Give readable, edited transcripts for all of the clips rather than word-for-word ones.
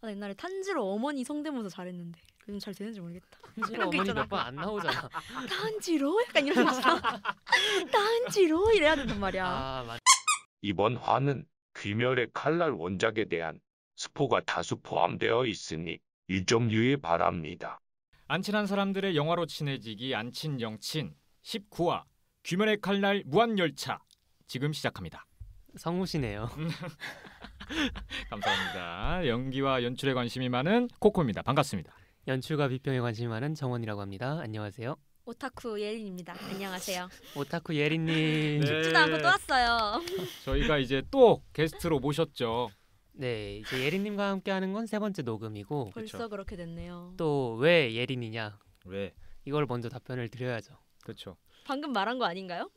나 옛날에 탄지로 어머니 성대모사 잘했는데 요즘 잘 되는지 모르겠다. 탄지로 이런 거 어머니 있잖아. 몇 번 안 나오잖아. 탄지로? 약간 이런 거 있잖아. 탄지로? 이래야 된단 말이야. 아, 맞. 이번 화는 귀멸의 칼날 원작에 대한 스포가 다수 포함되어 있으니 이 점 유의 바랍니다. 안 친한 사람들의 영화로 친해지기 안친 영친 19화 귀멸의 칼날 무한열차 지금 시작합니다. 성우시네요. 감사합니다. 연기와 연출에 관심이 많은 코코입니다. 반갑습니다. 연출과 비평에 관심이 많은 정원이라고 합니다. 안녕하세요. 오타쿠 예린입니다. 안녕하세요. 오타쿠 예린님. 네. 죽지도 않고 또 왔어요. 저희가 이제 또 게스트로 모셨죠. 네, 이제 예린님과 함께하는 건 세 번째 녹음이고 벌써 그쵸. 그렇게 됐네요. 또 왜 예린이냐 왜? 이걸 먼저 답변을 드려야죠. 그렇죠. 방금 말한 거 아닌가요?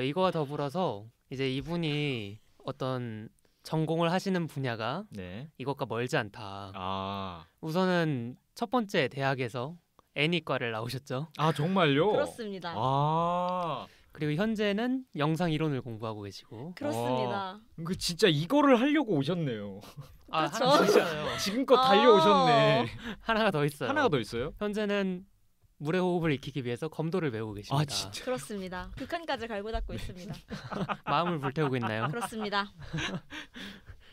이거와 더불어서 이제 이분이 어떤 전공을 하시는 분야가 네. 이것과 멀지 않다. 아 우선은 첫 번째 대학에서 애니과를 나오셨죠. 정말요? 그렇습니다. 아, 그리고 현재는 영상 이론을 공부하고 계시고. 그렇습니다. 그 진짜 이거를 하려고 오셨네요. 그렇죠. 하나 더 있어요. 지금껏 달려오셨네. 하나가 더 있어요. 하나가 더 있어요? 현재는 물의 호흡을 익히기 위해서 검도를 배우고 계십니다. 아 진짜. 그렇습니다. 극한까지 갈고 닦고 있습니다. 마음을 불태우고 있나요? 그렇습니다.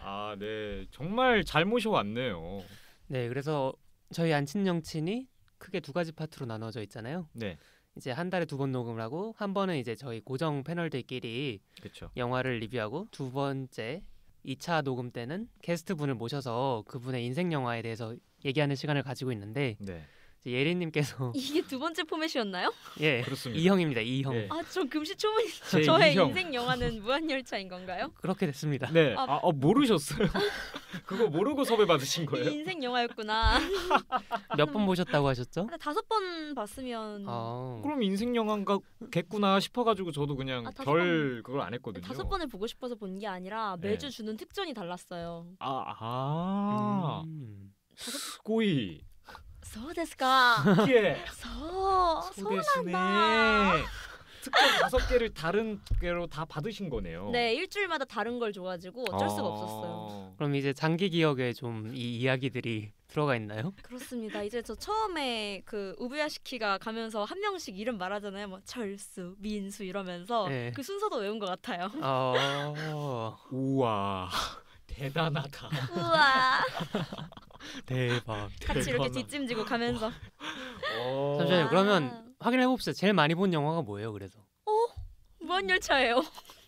아 네, 정말 잘 모셔왔네요. 네, 그래서 저희 안친영친이 크게 두 가지 파트로 나눠져 있잖아요. 네, 이제 한 달에 두 번 녹음을 하고 한 번은 이제 저희 고정 패널들끼리 그렇죠. 영화를 리뷰하고 두 번째 2차 녹음 때는 게스트 분을 모셔서 그분의 인생 영화에 대해서 얘기하는 시간을 가지고 있는데 네, 이제 예린님께서 이게 두 번째 포맷이었나요? 예, 그렇습니다. 이형입니다. 이형. 예. 전 금시초문. 제 저의 이형. 인생 영화는 무한열차인 건가요? 그렇게 됐습니다. 네, 아. 모르셨어요? 그거 모르고 섭외 받으신 이 거예요? 인생 영화였구나. 몇 번 보셨다고 하셨죠? 근데 5번 봤으면 그럼 인생 영화겠구나 싶어가지고 저도 그냥 다섯 별 그걸 안 했거든요. 5번을 보고 싶어서 본 게 아니라 네. 매주 주는 특전이 달랐어요. 음. 스고이. そうですか. 예. 소난다. 소데스네. 특전 5개를 다른 개로 다 받으신 거네요. 네, 일주일마다 다른 걸 줘가지고 어쩔 수가 없었어요. 그럼 이제 장기 기억에 좀 이 이야기들이 들어가 있나요? 그렇습니다. 이제 저 처음에 그 우부야시키가 가면서 한 명씩 이름 말하잖아요. 뭐 철수, 민수 이러면서 네. 그 순서도 외운 것 같아요. 우와. 대단하다. 우와. 대박. 같이 이렇게 대단하다. 뒷짐지고 가면서. 잠시만요. 아. 그러면 확인해 봅시다. 제일 많이 본 영화가 뭐예요? 그래서 무한열차예요.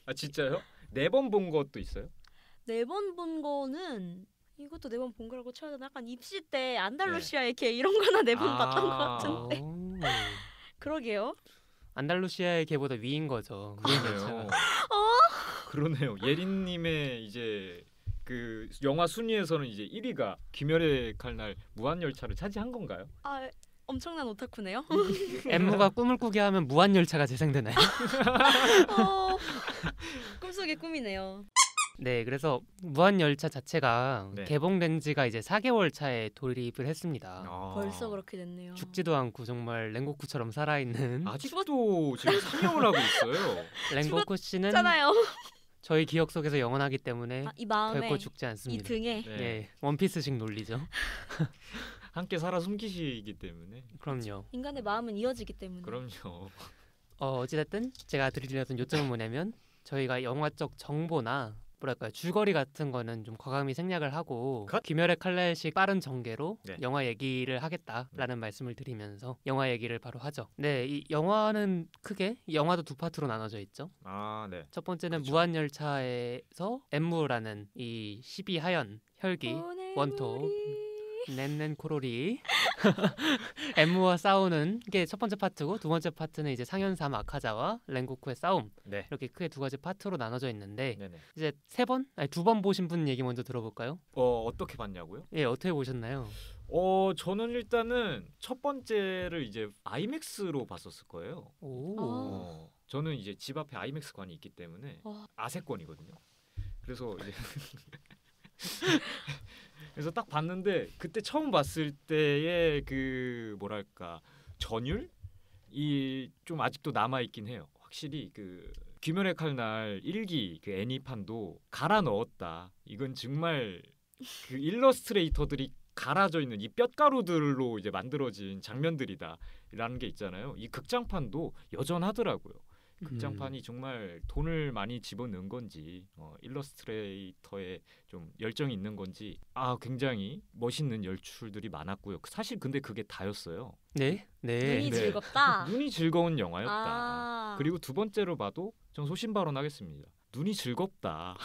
아 진짜요? 4번 본 것도 있어요? 4번 본 거는 이것도 4번 본 거라고 쳐야 되나? 약간 입시 때 안달루시아의 개 이런 거나 4번 봤던 것 같은데. 그러게요. 안달루시아의 개보다 위인 거죠. 그러네요. 그러네요. 예린님의 이제 그 영화 순위에서는 이제 1위가 귀멸의 칼날 무한열차를 차지한 건가요? 아, 엄청난 오타쿠네요. 엠무가 꿈을 꾸게 하면 무한열차가 재생되나요? 꿈속의 꿈이네요. 네, 그래서 무한열차 자체가 네. 개봉된 지가 이제 4개월 차에 돌입을 했습니다. 벌써 그렇게 됐네요. 죽지도 않고 정말 랭고쿠처럼 살아있는 아직도 지금 상영을 하고 있어요. 랭고쿠 씨는 있잖아요. 저희 기억 속에서 영원하기 때문에 이 마음에, 결코 죽지 이 않습니다. 등에. 네. 예, 원피스식 논리죠. 함께 살아 숨기시기 때문에. 그럼요. 인간의 마음은 이어지기 때문에. 그럼요. 어찌됐든 제가 드리려던 요점은 뭐냐면 저희가 영화적 정보나 뭐랄까요 줄거리 같은 거는 좀 과감히 생략을 하고 컷! 귀멸의 칼날식 빠른 전개로 네. 영화 얘기를 하겠다라는 말씀을 드리면서 영화 얘기를 바로 하죠. 네, 이 영화는 크게 영화도 두 파트로 나눠져 있죠. 아 네. 첫 번째는 그렇죠. 무한열차에서 엠무라는 이 12하연 혈기 원톱 넨넨 코로리 엠무와 싸우는 게 첫 번째 파트고 두 번째 파트는 이제 상현삼 아카자와 랭고쿠의 싸움 네. 이렇게 크게 두 가지 파트로 나눠져 있는데 네네. 이제 두 번 보신 분 얘기 먼저 들어볼까요? 어떻게 봤냐고요? 예, 어떻게 보셨나요? 저는 일단은 첫 번째를 이제 아이맥스로 봤었을 거예요. 오. 저는 이제 집 앞에 아이맥스관이 있기 때문에 아세권이거든요. 그래서 이제 그래서 딱 봤는데 그때 처음 봤을 때의 그 뭐랄까 전율이 좀 아직도 남아 있긴 해요. 확실히 그 귀멸의 칼날 1기 그 애니판도 갈아 넣었다. 이건 정말 그 일러스트레이터들이 갈아져 있는 이 뼛가루들로 이제 만들어진 장면들이다라는 게 있잖아요. 이 극장판도 여전하더라고요. 극장판이 정말 돈을 많이 집어넣은 건지 일러스트레이터에 좀 열정이 있는 건지 굉장히 멋있는 연출들이 많았고요. 사실 근데 그게 다였어요. 네. 눈이 네. 즐겁다. 눈이 즐거운 영화였다. 아. 그리고 두 번째로 봐도 전 소신 발언하겠습니다. 눈이 즐겁다.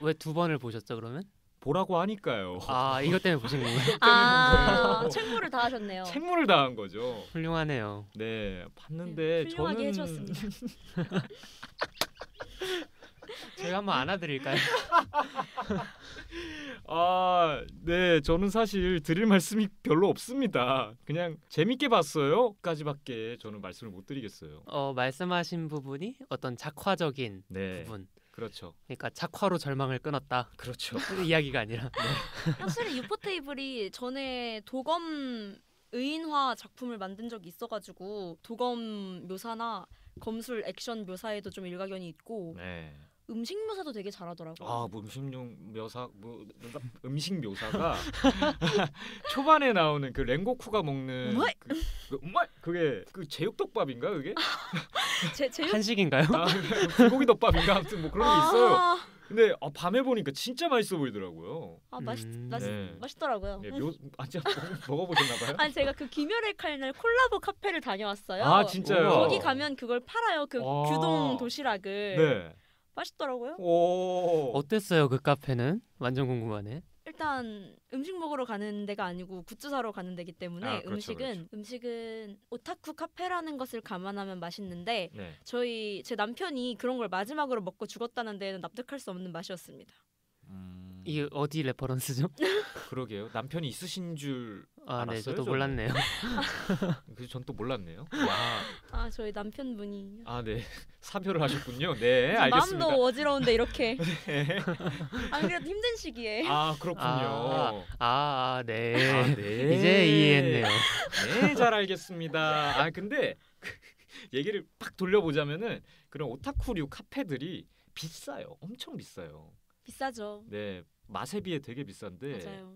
왜 두 번을 보셨죠 그러면? 보라고 하니까요. 이것 때문에 보신 건가요? 책무를 다하셨네요. 책무를 다한 거죠. 훌륭하네요. 네, 봤는데 훌륭하게 저는 해주었습니다. 제가 한번 안아드릴까요? 네, 저는 사실 드릴 말씀이 별로 없습니다. 그냥 재밌게 봤어요.까지밖에 저는 말씀을 못 드리겠어요. 말씀하신 부분이 어떤 작화적인 네, 부분. 그렇죠. 그러니까 작화로 절망을 끊었다. 그렇죠. 그 이야기가 아니라. 확실히 유포 테이블이 전에 도검 의인화 작품을 만든 적이 있어가지고 도검 묘사나 검술 액션 묘사에도 좀 일가견이 있고 네. 음식 묘사도 되게 잘하더라고요. 뭐 음식 묘사가 초반에 나오는 그 랭고쿠가 먹는 우마이! 그게 그 제육덮밥인가 그게? 제육 한식인가요? 불고기 덮밥인가 아무튼 뭐 그런 게 있어요. 아, 근데 밤에 보니까 진짜 맛있어 보이더라고요. 네. 맛있더라고요. 네, 먹어보셨나 봐요? 아니 제가 그 귀멸의 칼날 콜라보 카페를 다녀왔어요. 진짜요? 거기 가면 그걸 팔아요. 그 규동 도시락을. 네. 맛있더라고요. 어땠어요 그 카페는? 완전 궁금하네. 일단 음식 먹으러 가는 데가 아니고 굿즈 사러 가는 데기 때문에 그렇죠. 음식은 오타쿠 카페라는 것을 감안하면 맛있는데 네. 제 남편이 그런 걸 마지막으로 먹고 죽었다는 데는 납득할 수 없는 맛이었습니다. 이게 어디 레퍼런스죠? 그러게요. 남편이 있으신 줄 네, 알았어요. 저도 저는. 몰랐네요. 그래서 전 또 몰랐네요. 저희 남편분이 네. 사별을 하셨군요. 네, 알겠습니다. 마음도 어지러운데 이렇게 네. 안 그래도 힘든 시기에 그렇군요. 네. 네. 이제 이해했네요. 네, 잘 알겠습니다. 근데 얘기를 팍 돌려보자면은 그런 오타쿠류 카페들이 비싸요. 엄청 비싸요. 비싸죠. 네, 맛에 비해 되게 비싼데 맞아요.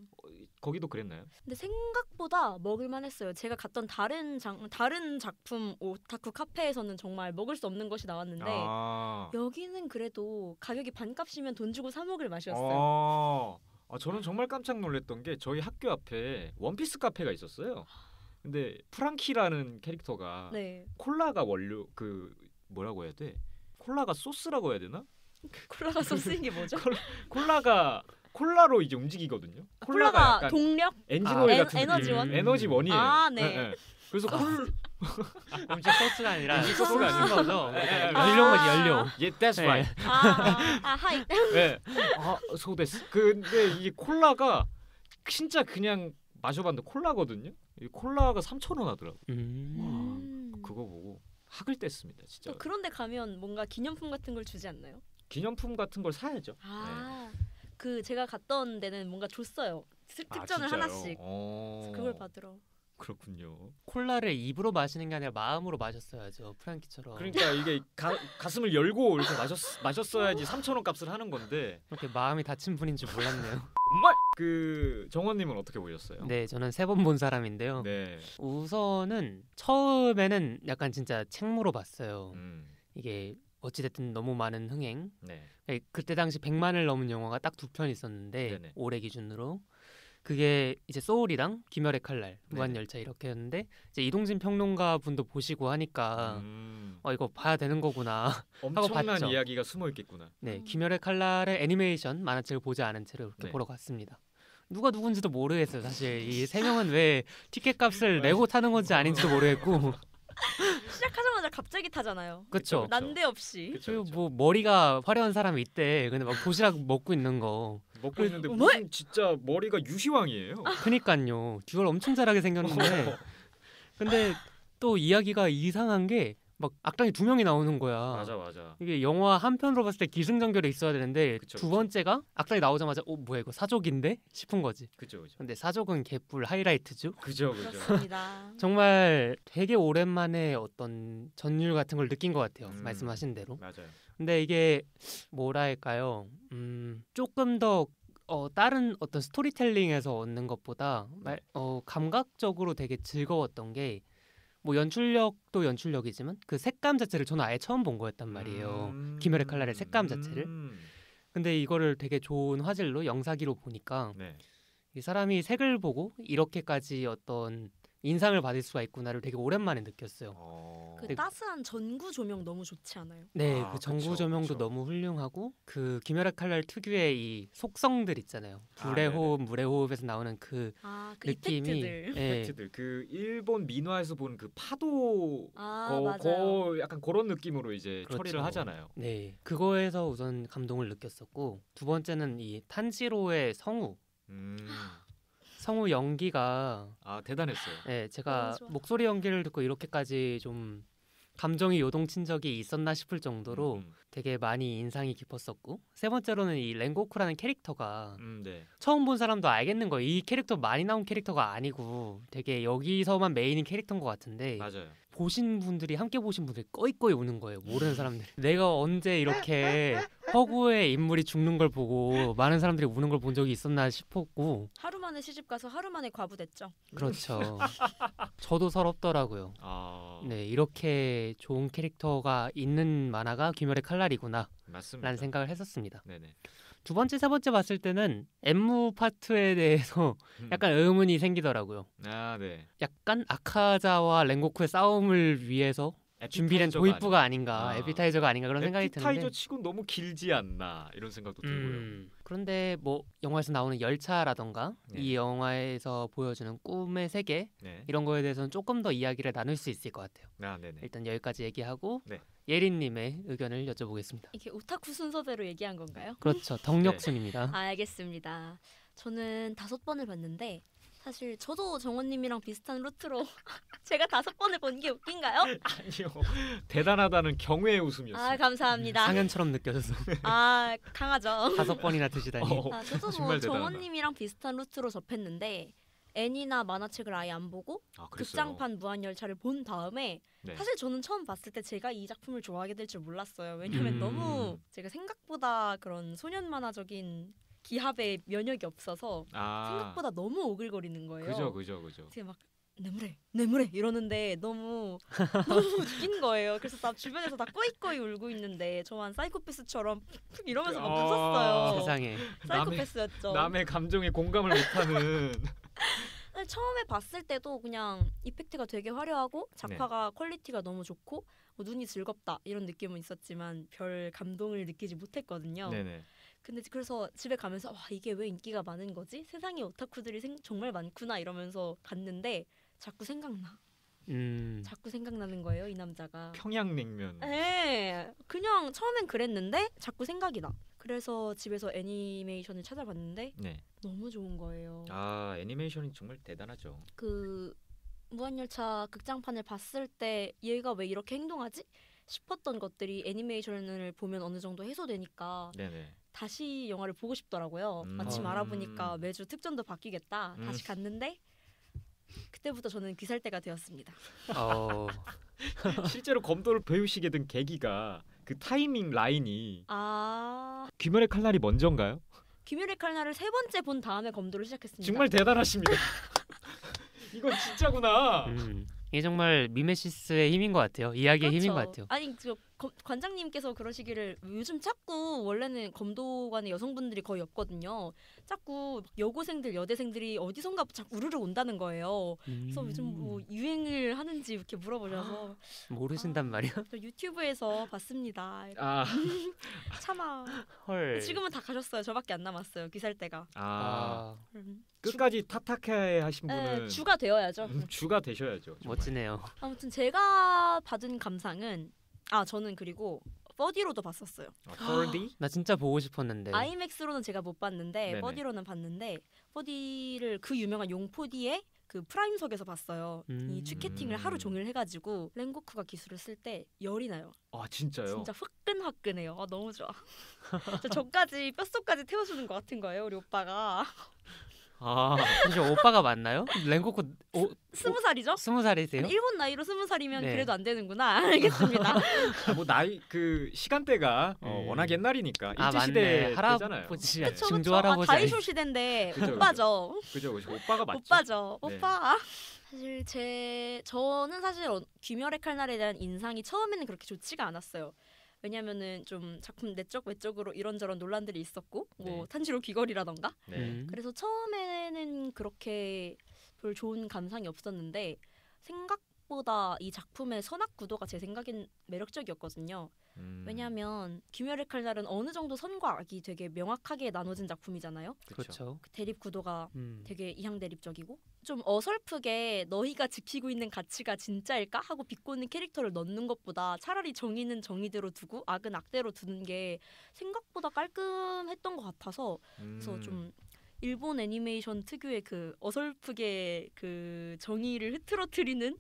거기도 그랬나요? 근데 생각보다 먹을만했어요. 제가 갔던 다른 작품 오타쿠 카페에서는 정말 먹을 수 없는 것이 나왔는데 여기는 그래도 가격이 반값이면 돈 주고 사 먹을 맛이었어요. 저는 정말 깜짝 놀랐던 게 저희 학교 앞에 원피스 카페가 있었어요. 근데 프랑키라는 캐릭터가 네. 콜라가 원료 뭐라고 해야 돼? 콜라가 소스라고 해야 되나? 콜라가 소스인 게 뭐죠? 콜라로 이제 움직이거든요. 콜라가 약간 동력? 엔진오일 같은 에너지원? 느낌. 에너지원이에요. 네. 그래서 음식 소스가 아니라 음식 소스가 아니고 거죠. 네. 연료거지 연료. that's right. 하이. 네. 소데스. 근데 이 콜라가 진짜 그냥 마셔봤는데 콜라거든요. 이 콜라가 3,000원 하더라고. 그거 보고 학을 뗐습니다, 진짜. 또 그런데 가면 뭔가 기념품 같은 걸 주지 않나요? 기념품 같은 걸 사야죠. 그 제가 갔던 데는 뭔가 줬어요. 특전을 진짜요? 하나씩. 그걸 받으러. 그렇군요. 콜라를 입으로 마시는 게 아니라 마음으로 마셨어야죠. 프랑키처럼. 그러니까 이게 가슴을 열고 이렇게 마셨어야지 3,000원 값을 하는 건데. 그렇게 마음이 다친 분인 줄 몰랐네요. 정말 정원님은 어떻게 보셨어요? 네, 저는 3번 본 사람인데요. 네. 우선은 처음에는 약간 진짜 책무로 봤어요. 이게 어찌됐든 너무 많은 흥행. 네. 그때 당시 100만을 넘은 영화가 딱 2편 있었는데 네네. 올해 기준으로 그게 이제 소울이랑 귀멸의 칼날, 무한열차 이렇게였는데 이제 이동진 평론가 분도 보시고 하니까 이거 봐야 되는 거구나. 엄청난 봤죠. 이야기가 숨어 있겠구나. 네, 귀멸의 칼날의 애니메이션 만화책을 보지 않은 채로 이렇게 네. 보러 갔습니다. 누가 누군지도 모르겠어요. 사실 이 3명은 왜 티켓 값을 내고 타는 건지 아닌지도 모르겠고. 시작하자마자 갑자기 타잖아요. 그렇죠. 난데없이. 그리고 뭐 머리가 화려한 사람이 있대. 근데 막 도시락 먹고 있는 거. 먹고 있는데 무슨 진짜 머리가 유희왕이에요. 그니까요. 듀얼 엄청 잘하게 생겼는데. 근데 또 이야기가 이상한 게 막 악당이 2명이 나오는 거야. 맞아. 이게 영화 한 편으로 봤을 때 기승전결이 있어야 되는데 그쵸, 두 번째가 악당이 나오자마자 뭐야 이거 사족인데 싶은 거지. 그죠. 근데 사족은 개뿔 하이라이트죠. 그죠. 그렇습니다. 정말 되게 오랜만에 어떤 전율 같은 걸 느낀 것 같아요. 말씀하신 대로. 맞아요. 근데 이게 뭐랄까요? 조금 더 다른 어떤 스토리텔링에서 얻는 것보다 감각적으로 되게 즐거웠던 게 뭐 연출력도 연출력이지만 그 색감 자체를 저는 아예 처음 본 거였단 말이에요. 귀멸의 칼날의 색감 자체를. 근데 이거를 되게 좋은 화질로 영사기로 보니까 네. 이 사람이 색을 보고 이렇게까지 어떤 인상을 받을 수가 있구나를 되게 오랜만에 느꼈어요. 그 따스한 전구 조명 너무 좋지 않아요? 네, 그 전구 그쵸, 조명도 그쵸. 너무 훌륭하고 그 귀멸의 칼날 특유의 이 속성들 있잖아요. 불의 네네. 호흡, 물의 호흡에서 나오는 그 그 느낌이 이펙트들. 예, 팩트들 그 일본 민화에서 보는 그 파도 맞아요. 약간 그런 느낌으로 이제 그렇죠. 처리를 하잖아요. 네, 그거에서 우선 감동을 느꼈었고 두 번째는 이 탄지로의 성우 연기가 대단했어요. 네, 제가 너무 좋아. 목소리 연기를 듣고 이렇게까지 좀 감정이 요동친 적이 있었나 싶을 정도로 되게 많이 인상이 깊었었고 세 번째로는 이 랭고쿠라는 캐릭터가 네. 처음 본 사람도 알겠는 거예요. 이 캐릭터 많이 나온 캐릭터가 아니고 되게 여기서만 메인인 캐릭터인 것 같은데 맞아요. 보신 분들이 함께 보신 분들이 꺼이꺼이 우는 거예요. 모르는 사람들이. 내가 언제 이렇게 허구의 인물이 죽는 걸 보고 많은 사람들이 우는 걸 본 적이 있었나 싶었고 하루 만에 시집 가서 하루 만에 과부됐죠. 그렇죠. 저도 서럽더라고요. 네, 이렇게 좋은 캐릭터가 있는 만화가 귀멸의 칼날이구나 맞습니다. 라는 생각을 했었습니다. 네네. 두 번째, 세 번째 봤을 때는 엠무 파트에 대해서 약간 의문이 생기더라고요. 네. 약간 아카자와 랭고쿠의 싸움을 위해서 준비된 도입부가 아닌가, 에피타이저가 아닌가 그런 생각이 드는데 에피타이저 치고 너무 길지 않나 이런 생각도 들고요. 그런데 뭐 영화에서 나오는 열차라던가 이 영화에서 보여주는 꿈의 세계 이런 거에 대해서는 조금 더 이야기를 나눌 수 있을 것 같아요. 네네. 일단 여기까지 얘기하고 예린님의 의견을 여쭤보겠습니다. 이게 오타쿠 순서대로 얘기한 건가요? 그렇죠. 덕력순입니다. 알겠습니다. 저는 5번을 봤는데 사실 저도 정원님이랑 비슷한 루트로 제가 5번을 본 게 웃긴가요? 아니요. 대단하다는 경외의 웃음이었어요. 감사합니다. 상현처럼 느껴져서 강하죠. 5번이나 드시다니. 저도 뭐 정원님이랑 비슷한 루트로 접했는데 애니나 만화책을 아예 안 보고 극장판 무한열차를 본 다음에 사실 저는 처음 봤을 때 제가 이 작품을 좋아하게 될 줄 몰랐어요. 왜냐면 너무 제가 생각보다 그런 소년 만화적인 기합에 면역이 없어서 생각보다 너무 오글거리는 거예요. 그죠. 제가 막 내물에 이러는데 너무 웃긴 거예요. 그래서 나 주변에서 다 꺼이꺼이 울고 있는데 저만 사이코패스처럼 이러면서 막 웃었어요. 세상에. 사이코패스였죠. 남의 감정에 공감을 못하는. 처음에 봤을 때도 그냥 이펙트가 되게 화려하고 작화가 퀄리티가 너무 좋고 눈이 즐겁다 이런 느낌은 있었지만 별 감동을 느끼지 못했거든요. 네네. 근데 그래서 집에 가면서 이게 왜 인기가 많은 거지? 세상에 오타쿠들이 정말 많구나 이러면서 갔는데 자꾸 생각나. 자꾸 생각나는 거예요, 이 남자가. 평양냉면. 네, 그냥 처음엔 그랬는데 자꾸 생각이 나. 그래서 집에서 애니메이션을 찾아봤는데 너무 좋은 거예요. 애니메이션이 정말 대단하죠. 그 무한열차 극장판을 봤을 때 얘가 왜 이렇게 행동하지? 싶었던 것들이 애니메이션을 보면 어느 정도 해소되니까 다시 영화를 보고 싶더라고요. 마침 알아보니까 매주 특전도 바뀌겠다. 다시 갔는데 그때부터 저는 귀살대가 되었습니다. 실제로 검도를 배우시게 된 계기가 그 타이밍 라인이 귀멸의 칼날이 먼저인가요? 귀멸의 칼날을 3번째 본 다음에 검도를 시작했습니다. 정말 대단하십니다. 이건 진짜구나. 이게 정말 미메시스의 힘인 것 같아요. 이야기의 힘인 것 같아요. 아니 관장님께서 그러시기를 요즘 자꾸 원래는 검도관에 여성분들이 거의 없거든요. 자꾸 여고생들 여대생들이 어디선가 자꾸 우르르 온다는 거예요. 그래서 요즘 뭐 유행을 하는지 이렇게 물어보셔서 모르신단 말이야? 저 유튜브에서 봤습니다. 참아. 헐. 지금은 다 가셨어요. 저밖에 안 남았어요. 귀살대가. 끝까지 타타케 하신 분은 주가 되어야죠. 주가 되셔야죠. 정말. 멋지네요. 아무튼 제가 받은 감상은 저는 그리고 4D로도 봤었어요. 4D? 나 진짜 보고 싶었는데. 아이맥스로는 제가 못 봤는데 4D로는 봤는데 4D를 그 유명한 용4D의 그 프라임석에서 봤어요. 이 취캐팅을 하루 종일 해가지고 랭고쿠가 기술을 쓸 때 열이 나요. 진짜요? 진짜 화끈화끈해요. 너무 좋아. 저까지 뼛속까지 태워주는 것 같은 거예요, 우리 오빠가. 사실 오빠가 맞나요? 랭코쿠 20살이죠? 20살이세요? 일본 나이로 20살이면 네. 그래도 안 되는구나. 알겠습니다. 뭐 나이 그 시간대가 워낙 옛날이니까 일제 시대 맞네. 때잖아요. 할아버지, 그쵸, 증조 그쵸. 할아버지. 다이쇼 시대인데 그죠, 오빠죠. 그죠. 오빠가 맞죠. 오빠죠. 네. 오빠. 사실 저는 사실 귀멸의 칼날에 대한 인상이 처음에는 그렇게 좋지가 않았어요. 왜냐면은 좀 작품 내적 외적으로 이런저런 논란들이 있었고 뭐 네. 탄지로 귀걸이라던가 네. 그래서 처음에는 그렇게 별 좋은 감상이 없었는데 생각보다 이 작품의 선악 구도가 제 생각엔 매력적이었거든요. 왜냐하면 귀멸의 칼날은 어느 정도 선과 악이 되게 명확하게 나눠진 작품이잖아요. 그렇죠. 그 대립 구도가 음. 되게 이향 대립적이고 좀 어설프게 너희가 지키고 있는 가치가 진짜일까 하고 비꼬는 캐릭터를 넣는 것보다 차라리 정의는 정의대로 두고 악은 악대로 두는 게 생각보다 깔끔했던 것 같아서 그래서 좀 일본 애니메이션 특유의 그 어설프게 그 정의를 흐트러뜨리는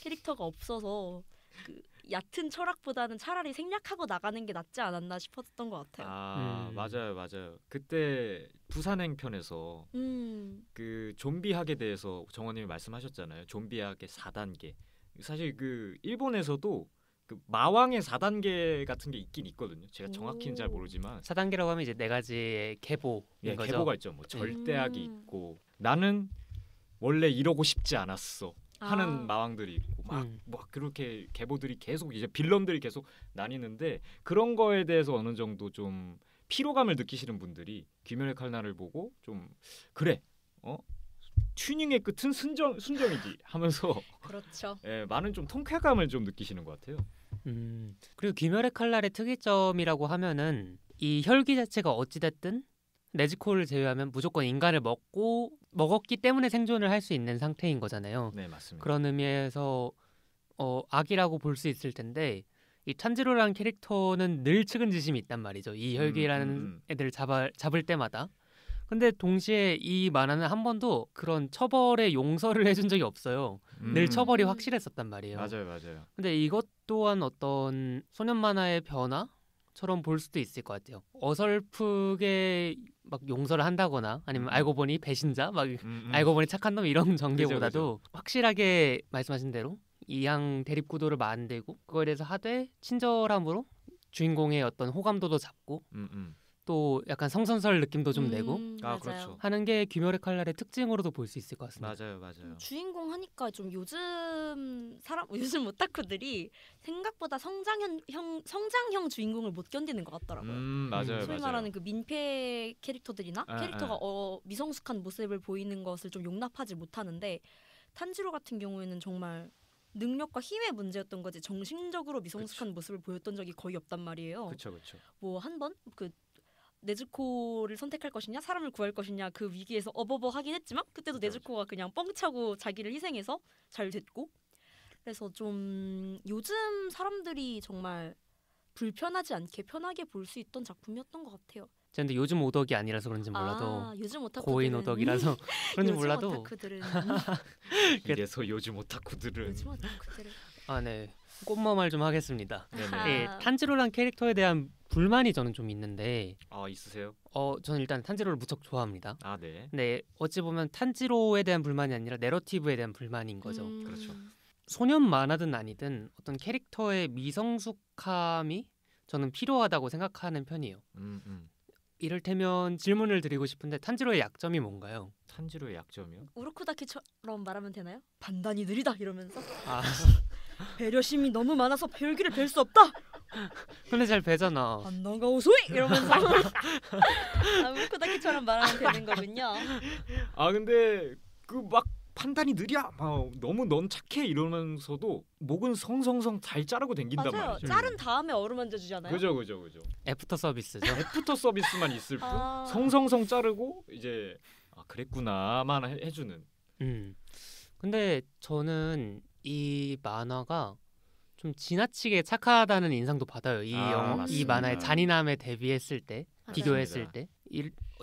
캐릭터가 없어서 그 얕은 철학보다는 차라리 생략하고 나가는 게 낫지 않았나 싶었던 것 같아요. 맞아요. 그때 부산행 편에서 그 좀비학에 대해서 정원님이 말씀하셨잖아요. 좀비학의 4단계. 사실 그 일본에서도 그 마왕의 4단계 같은 게 있긴 있거든요. 제가 정확히는 잘 모르지만 4단계라고 하면 이제 4가지의 계보인 거죠. 계보가 있죠. 뭐 절대악이 있고 나는 원래 이러고 싶지 않았어 하는 마왕들이 있고 막 그렇게 계보들이 계속 이제 빌런들이 계속 나뉘는데 그런 거에 대해서 어느 정도 좀 피로감을 느끼시는 분들이 귀멸의 칼날을 보고 좀 그래 튜닝의 끝은 순정이지 하면서 그렇죠. 많은 좀 통쾌감을 좀 느끼시는 것 같아요. 그리고 귀멸의 칼날의 특이점이라고 하면은 이 혈기 자체가 어찌됐든 네즈코를 제외하면 무조건 인간을 먹었기 때문에 생존을 할 수 있는 상태인 거잖아요. 네, 맞습니다. 그런 의미에서 악이라고 볼 수 있을 텐데 이 탄지로라는 캐릭터는 늘 측은지심이 있단 말이죠. 이 혈기라는 애들을 잡을 때마다. 근데 동시에 이 만화는 한 번도 그런 처벌에 용서를 해준 적이 없어요. 늘 처벌이 확실했었단 말이에요. 맞아요. 근데 이것 또한 어떤 소년 만화의 변화처럼 볼 수도 있을 것 같아요. 어설프게 막 용서를 한다거나 아니면 알고 보니 배신자, 막 알고 보니 착한 놈 이런 전개보다도 그죠. 확실하게 말씀하신 대로 이양 대립 구도를 만들고 그거에 대해서 하되 친절함으로 주인공의 어떤 호감도도 잡고 또 약간 성선설 느낌도 좀 내고 그렇죠. 하는 게 귀멸의 칼날의 특징으로도 볼 수 있을 것 같습니다. 맞아요. 주인공 하니까 좀 요즘 오타쿠들이 생각보다 성장형 주인공을 못 견디는 것 같더라고요. 맞아요. 소위 말하는 그 민폐 캐릭터들이나 캐릭터가 미성숙한 모습을 보이는 것을 좀 용납하지 못하는데 탄지로 같은 경우에는 정말 능력과 힘의 문제였던 거지 정신적으로 미성숙한 모습을 보였던 적이 거의 없단 말이에요. 그렇죠. 뭐 한 번 그 네즈코를 선택할 것이냐 사람을 구할 것이냐 그 위기에서 어버버 하긴 했지만 그때도 네즈코가 그냥 뻥차고 자기를 희생해서 잘 됐고 그래서 좀 요즘 사람들이 정말 불편하지 않게 편하게 볼 수 있던 작품이었던 것 같아요. 근데 요즘 오덕이 아니라서 그런지 몰라도 요즘 오타쿠들은 고인 오덕이라서 그런지 몰라도 오타쿠들은 이래서 요즘 오타쿠들은 네. 꽃머말 좀 하겠습니다. 네네. 탄지로란 캐릭터에 대한 불만이 저는 좀 있는데 있으세요? 저는 일단 탄지로를 무척 좋아합니다. 네. 근데 어찌 보면 탄지로에 대한 불만이 아니라 내러티브에 대한 불만인 거죠. 그렇죠. 소년 만화든 아니든 어떤 캐릭터의 미성숙함이 저는 필요하다고 생각하는 편이에요. 이를테면 질문을 드리고 싶은데 탄지로의 약점이 뭔가요? 탄지로의 약점이요? 우로코다키처럼 말하면 되나요? 판단이 느리다 이러면서 배려심이 너무 많아서 혈기를 뵐 수 없다. 근데 잘 배잖아. 판단가 오소이 이러면서 우로코다키처럼 말하면 되는 거군요. 근데 그 막 판단이 느려. 너무 넌 착해 이러면서도 목은 성성성 잘 자르고 댕긴단 맞아요. 말이죠. 자른 다음에 어루만져 주잖아요. 그죠. 애프터 서비스죠. 애프터 서비스만 있을 뿐 성성성 자르고 이제 그랬구나만 해주는. 근데 저는 이 만화가 좀 지나치게 착하다는 인상도 받아요. 이 만화의 잔인함에 대비했을 때, 비교했을 때,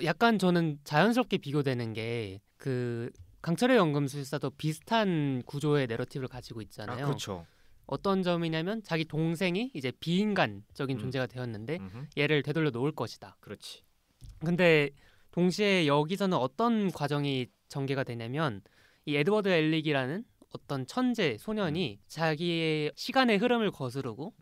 약간 저는 자연스럽게 비교되는 게 그 강철의 연금술사도 비슷한 구조의 내러티브를 가지고 있잖아요. 그렇죠. 어떤 점이냐면 자기 동생이 이제 비인간적인 존재가 되었는데 얘를 되돌려 놓을 것이다. 그렇지. 근데 동시에 여기서는 어떤 과정이 전개가 되냐면 이 에드워드 엘릭이라는 어떤 천재 소년이 자기의 시간의 흐름을 거스르고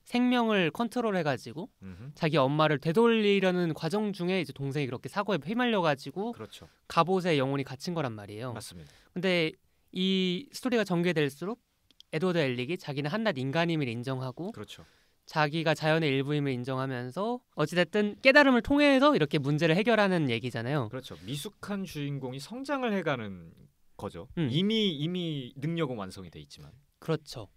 생명을 컨트롤해가지고 자기 엄마를 되돌리려는 과정 중에 이제 동생이 그렇게 사고에 휘말려가지고 그렇죠. 갑옷에 영혼이 갇힌 거란 말이에요. 맞습니다. 근데 이 스토리가 전개될수록 에드워드 엘릭이 자기는 한낱 인간임을 인정하고 그렇죠. 자기가 자연의 일부임을 인정하면서 어찌됐든 깨달음을 통해서 이렇게 문제를 해결하는 얘기잖아요. 그렇죠. 미숙한 주인공이 성장을 해가는 거죠. 이미 능력은 완성이 돼 있지만. 그렇죠.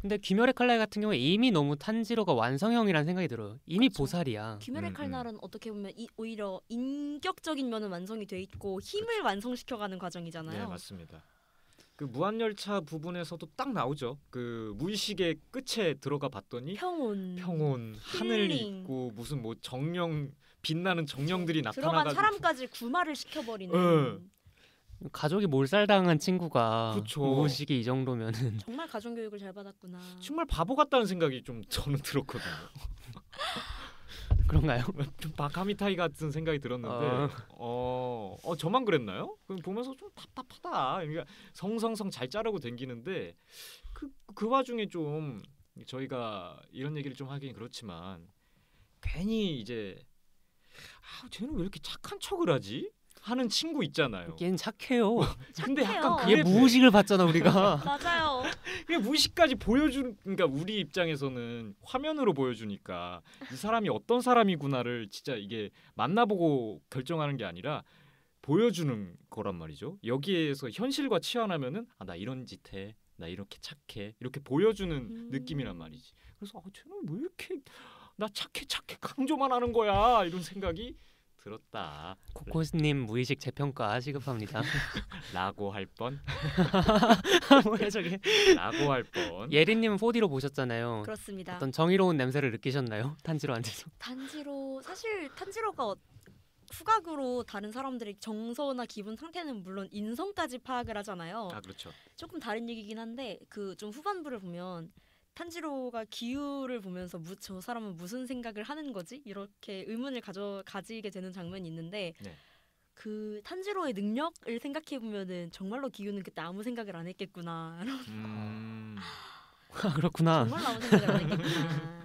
근데 귀멸의 칼날 같은 경우에 이미 너무 탄지로가 완성형이라는 생각이 들어요. 이미 그렇죠. 보살이야. 귀멸의 칼날은 어떻게 보면 오히려 인격적인 면은 완성이 돼 있고 힘을 그렇죠. 완성시켜가는 과정이잖아요. 네, 맞습니다. 그 무한열차 부분에서도 딱 나오죠. 그 무의식의 끝에 들어가 봤더니 평온, 하늘 힐링. 있고 무슨 뭐 정령 빛나는 정령들이 들어간 나타나가지고 사람까지 구마를 시켜버리는 가족이 몰살당한 친구가 그쵸. 무의식이 이 정도면은 정말 가정교육을 잘 받았구나. 정말 바보 같다는 생각이 좀 저는 들었거든요. 그런가요? 좀 바카미타이 같은 생각이 들었는데 저만 그랬나요? 보면서 좀 답답하다. 그러니까 성성성 잘 자르고 댕기는데 그 와중에 좀 저희가 이런 얘기를 좀 하긴 그렇지만 괜히 이제 쟤는 왜 이렇게 착한 척을 하지? 하는 친구 있잖아요. 얘는 착해요. 근데 약간 착해요. 얘 무의식을 봤잖아 우리가. 맞아요. 그냥 무의식까지 보여주는, 그러니까 우리 입장에서는 화면으로 보여주니까 이 사람이 어떤 사람이구나를 진짜 이게 만나보고 결정하는 게 아니라 보여주는 거란 말이죠. 여기에서 현실과 치환하면은 나 이런 짓 해, 나 이렇게 착해, 이렇게 보여주는 느낌이란 말이지. 그래서 쟤는 왜 이렇게 나 착해 강조만 하는 거야 이런 생각이 들었다. 코코스님 무의식 재평가 시급합니다. 라고 할 뻔. 뭐야 저게? 라고 할 뻔. 예린님은 4D로 보셨잖아요. 그렇습니다. 어떤 정의로운 냄새를 느끼셨나요? 탄지로 앉아서. 사실 탄지로가 후각으로 다른 사람들의 정서나 기분 상태는 물론 인성까지 파악을 하잖아요. 그렇죠. 조금 다른 얘기긴 한데 그 좀 후반부를 보면 탄지로가 기우를 보면서 저 사람은 무슨 생각을 하는 거지? 이렇게 의문을 가지게 되는 장면이 있는데 네. 그 탄지로의 능력을 생각해 보면은 정말로 기우는 그때 아무 생각을 안 했겠구나. 그렇구나. 정말로 아무 생각을 안 했겠구나.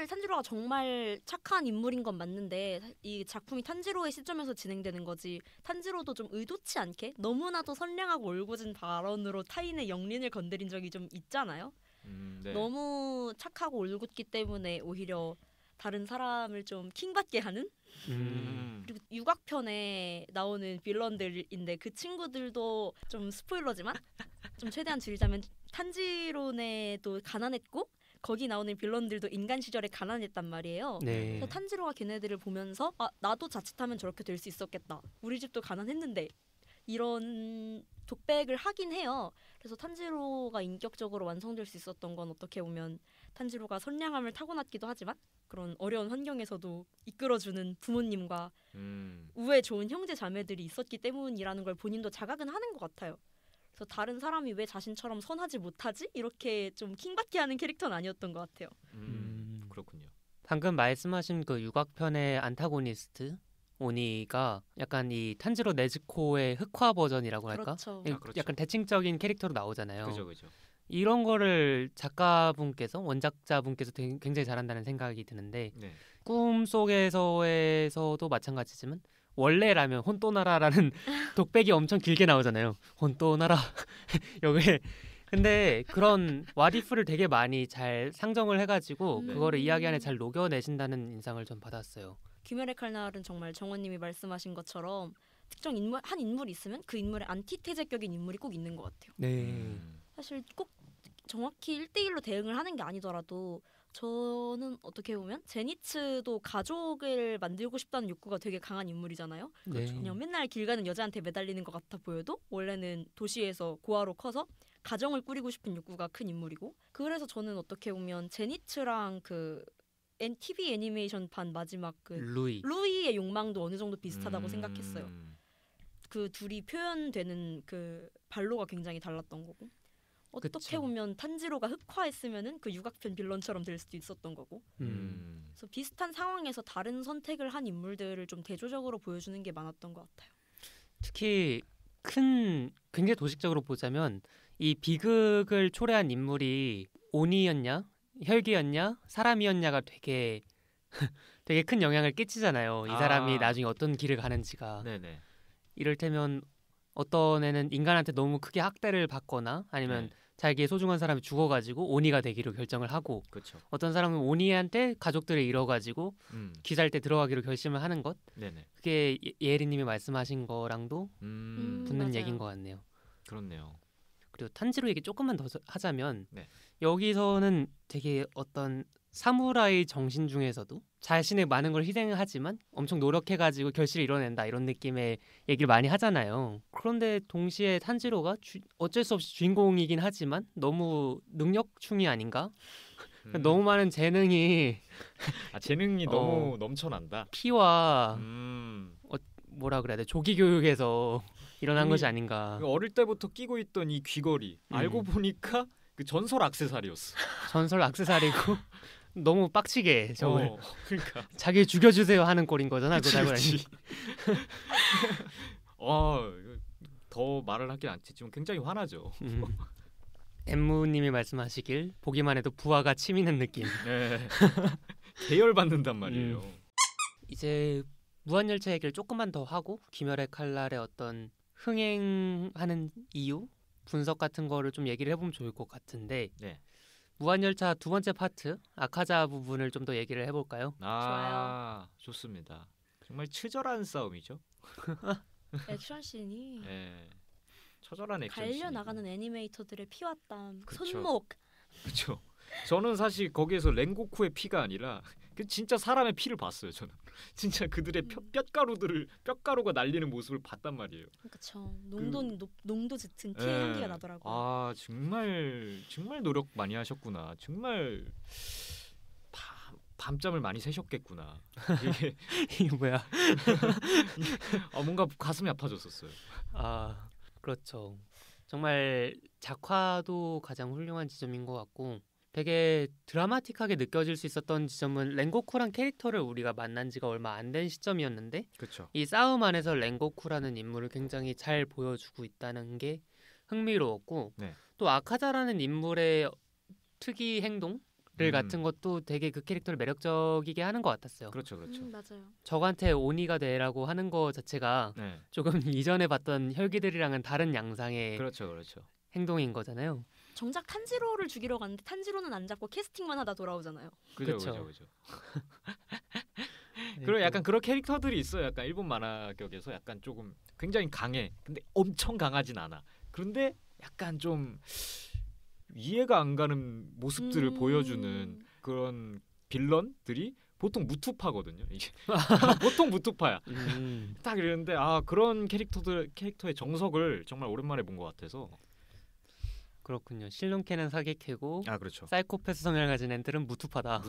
탄지로가 정말 착한 인물인 건 맞는데 이 작품이 탄지로의 시점에서 진행되는 거지 탄지로도 좀 의도치 않게 너무나도 선량하고 올곧은 발언으로 타인의 영린을 건드린 적이 좀 있잖아요. 네. 너무 착하고 올곧기 때문에 오히려 다른 사람을 좀 킹받게 하는 그리고 유곽편에 나오는 빌런들인데 그 친구들도 좀 스포일러지만 좀 최대한 줄이자면 탄지로네도 가난했고 거기 나오는 빌런들도 인간 시절에 가난했단 말이에요. 네. 그래서 탄지로가 걔네들을 보면서 나도 자칫하면 저렇게 될 수 있었겠다. 우리 집도 가난했는데 이런 독백을 하긴 해요. 그래서 탄지로가 인격적으로 완성될 수 있었던 건 어떻게 보면 탄지로가 선량함을 타고났기도 하지만 그런 어려운 환경에서도 이끌어주는 부모님과 우애 좋은 형제 자매들이 있었기 때문이라는 걸 본인도 자각은 하는 것 같아요. 그래서 다른 사람이 왜 자신처럼 선하지 못하지? 이렇게 좀 킹받게 하는 캐릭터는 아니었던 것 같아요. 그렇군요. 방금 말씀하신 그 유곽편의 안타고니스트 오니가 약간 이 탄지로 네즈코의 흑화 버전이라고 할까? 그렇죠. 그렇죠. 약간 대칭적인 캐릭터로 나오잖아요. 그죠. 이런 거를 작가분께서 원작자분께서 굉장히 잘한다는 생각이 드는데 네. 꿈속에서도 마찬가지지만 원래라면 혼또나라라는 독백이 엄청 길게 나오잖아요. 혼또나라 여기 근데 그런 와디프를 되게 많이 잘 상정을 해가지고 그거를 이야기 안에 잘 녹여내신다는 인상을 좀 받았어요. 귀멸의 칼날은 정말 정원님이 말씀하신 것처럼 특정 한 인물이 있으면 그 인물의 안티테제격인 인물이 꼭 있는 것 같아요. 네. 사실 꼭 정확히 1대1로 대응을 하는 게 아니더라도 저는 어떻게 보면 제니츠도 가족을 만들고 싶다는 욕구가 되게 강한 인물이잖아요. 네. 그냥 맨날 길 가는 여자한테 매달리는 것 같아 보여도 원래는 도시에서 고아로 커서 가정을 꾸리고 싶은 욕구가 큰 인물이고 그래서 저는 어떻게 보면 제니츠랑 그 TV 애니메이션판 마지막 그 루이의 욕망도 어느 정도 비슷하다고 생각했어요. 그 둘이 표현되는 그 발로가 굉장히 달랐던 거고 어떻게 그쵸. 보면 탄지로가 흑화했으면은 그 육악편 빌런처럼 될 수도 있었던 거고. 그래서 비슷한 상황에서 다른 선택을 한 인물들을 좀 대조적으로 보여주는 게 많았던 것 같아요. 특히 굉장히 도식적으로 보자면 이 비극을 초래한 인물이 오니였냐, 혈기였냐, 사람이었냐가 되게 되게 큰 영향을 끼치잖아요. 이 사람이 나중에 어떤 길을 가는지가. 네네. 이를테면 어떤 애는 인간한테 너무 크게 학대를 받거나 아니면 자기의 소중한 사람이 죽어가지고 오니가 되기로 결정을 하고, 그렇죠. 어떤 사람은 오니한테 가족들을 잃어가지고 귀살때 들어가기로 결심을 하는 것. 네네. 그게 예리님이 말씀하신 거랑도 붙는 맞아요. 얘기인 것 같네요. 그렇네요. 그리고 탄지로 얘기 조금만 더 하자면 네. 여기서는 되게 어떤 사무라이 정신 중에서도 자신의 많은 걸 희생하지만 엄청 노력해가지고 결실을 이뤄낸다 이런 느낌의 얘기를 많이 하잖아요. 그런데 동시에 탄지로가 어쩔 수 없이 주인공이긴 하지만 너무 능력충이 아닌가? 너무 많은 재능이 재능이 너무 넘쳐난다. 피와 뭐라 그래야 돼? 조기 교육에서 일어난 것이 아닌가. 어릴 때부터 끼고 있던 이 귀걸이 알고 보니까 그 전설 액세서리였어. 전설 액세서리고 너무 빡치게 저걸 그러니까 자기 죽여주세요 하는 꼴인 거잖아. 그치. 더 말을 하긴 않겠지만 굉장히 화나죠. 엠무님이 말씀하시길 보기만 해도 부하가 치미는 느낌. 네. 계열받는단 말이에요. 이제 무한열차 얘기를 조금만 더 하고 귀멸의 칼날의 어떤 흥행하는 이유, 분석 같은 거를 좀 얘기를 해보면 좋을 것 같은데 네. 무한열차 두 번째 파트 아카자 부분을 좀 더 얘기를 해볼까요? 좋아요. 좋습니다. 정말 처절한 싸움이죠. 액션씬이 네. 처절한 액션씬. 갈려나가는 애니메이터들의 피와 땀, 그쵸. 손목. 그렇죠. 저는 사실 거기에서 랭고쿠의 피가 아니라 그 진짜 사람의 피를 봤어요. 저는 진짜 그들의 뼈가루가 날리는 모습을 봤단 말이에요. 그렇죠. 농도 짙은 피의 향기가 나더라고요. 정말 노력 많이 하셨구나. 정말 밤잠을 많이 새셨겠구나. 이게 뭐야? 뭔가 가슴이 아파졌었어요. 그렇죠. 정말 작화도 가장 훌륭한 지점인 것 같고 되게 드라마틱하게 느껴질 수 있었던 지점은 랭고쿠란 캐릭터를 우리가 만난 지가 얼마 안 된 시점이었는데 그렇죠. 이 싸움 안에서 랭고쿠라는 인물을 굉장히 잘 보여주고 있다는 게 흥미로웠고 또 아카자라는 인물의 특이 행동 같은 것도 되게 그 캐릭터를 매력적이게 하는 것 같았어요. 그렇죠. 맞아요. 적한테 오니가 되라고 하는 거 자체가 조금 이전에 봤던 혈기들이랑은 다른 양상의 그렇죠. 행동인 거잖아요. 정작 탄지로를 죽이러 갔는데 탄지로는 안 잡고 캐스팅만 하다 돌아오잖아요. 그죠. 그리고 약간 그런 캐릭터들이 있어요. 약간 일본 만화격에서 약간 조금 굉장히 강해. 근데 엄청 강하진 않아. 그런데 약간 좀 이해가 안 가는 모습들을 보여주는 그런 빌런들이 보통 무투파거든요. 이게 보통 무투파야. 딱 이러는데 그런 캐릭터의 정석을 정말 오랜만에 본 것 같아서. 그렇군요. 실눈캐는 사기캐고 그렇죠. 사이코패스 성향을 가진 애들은 무투파다.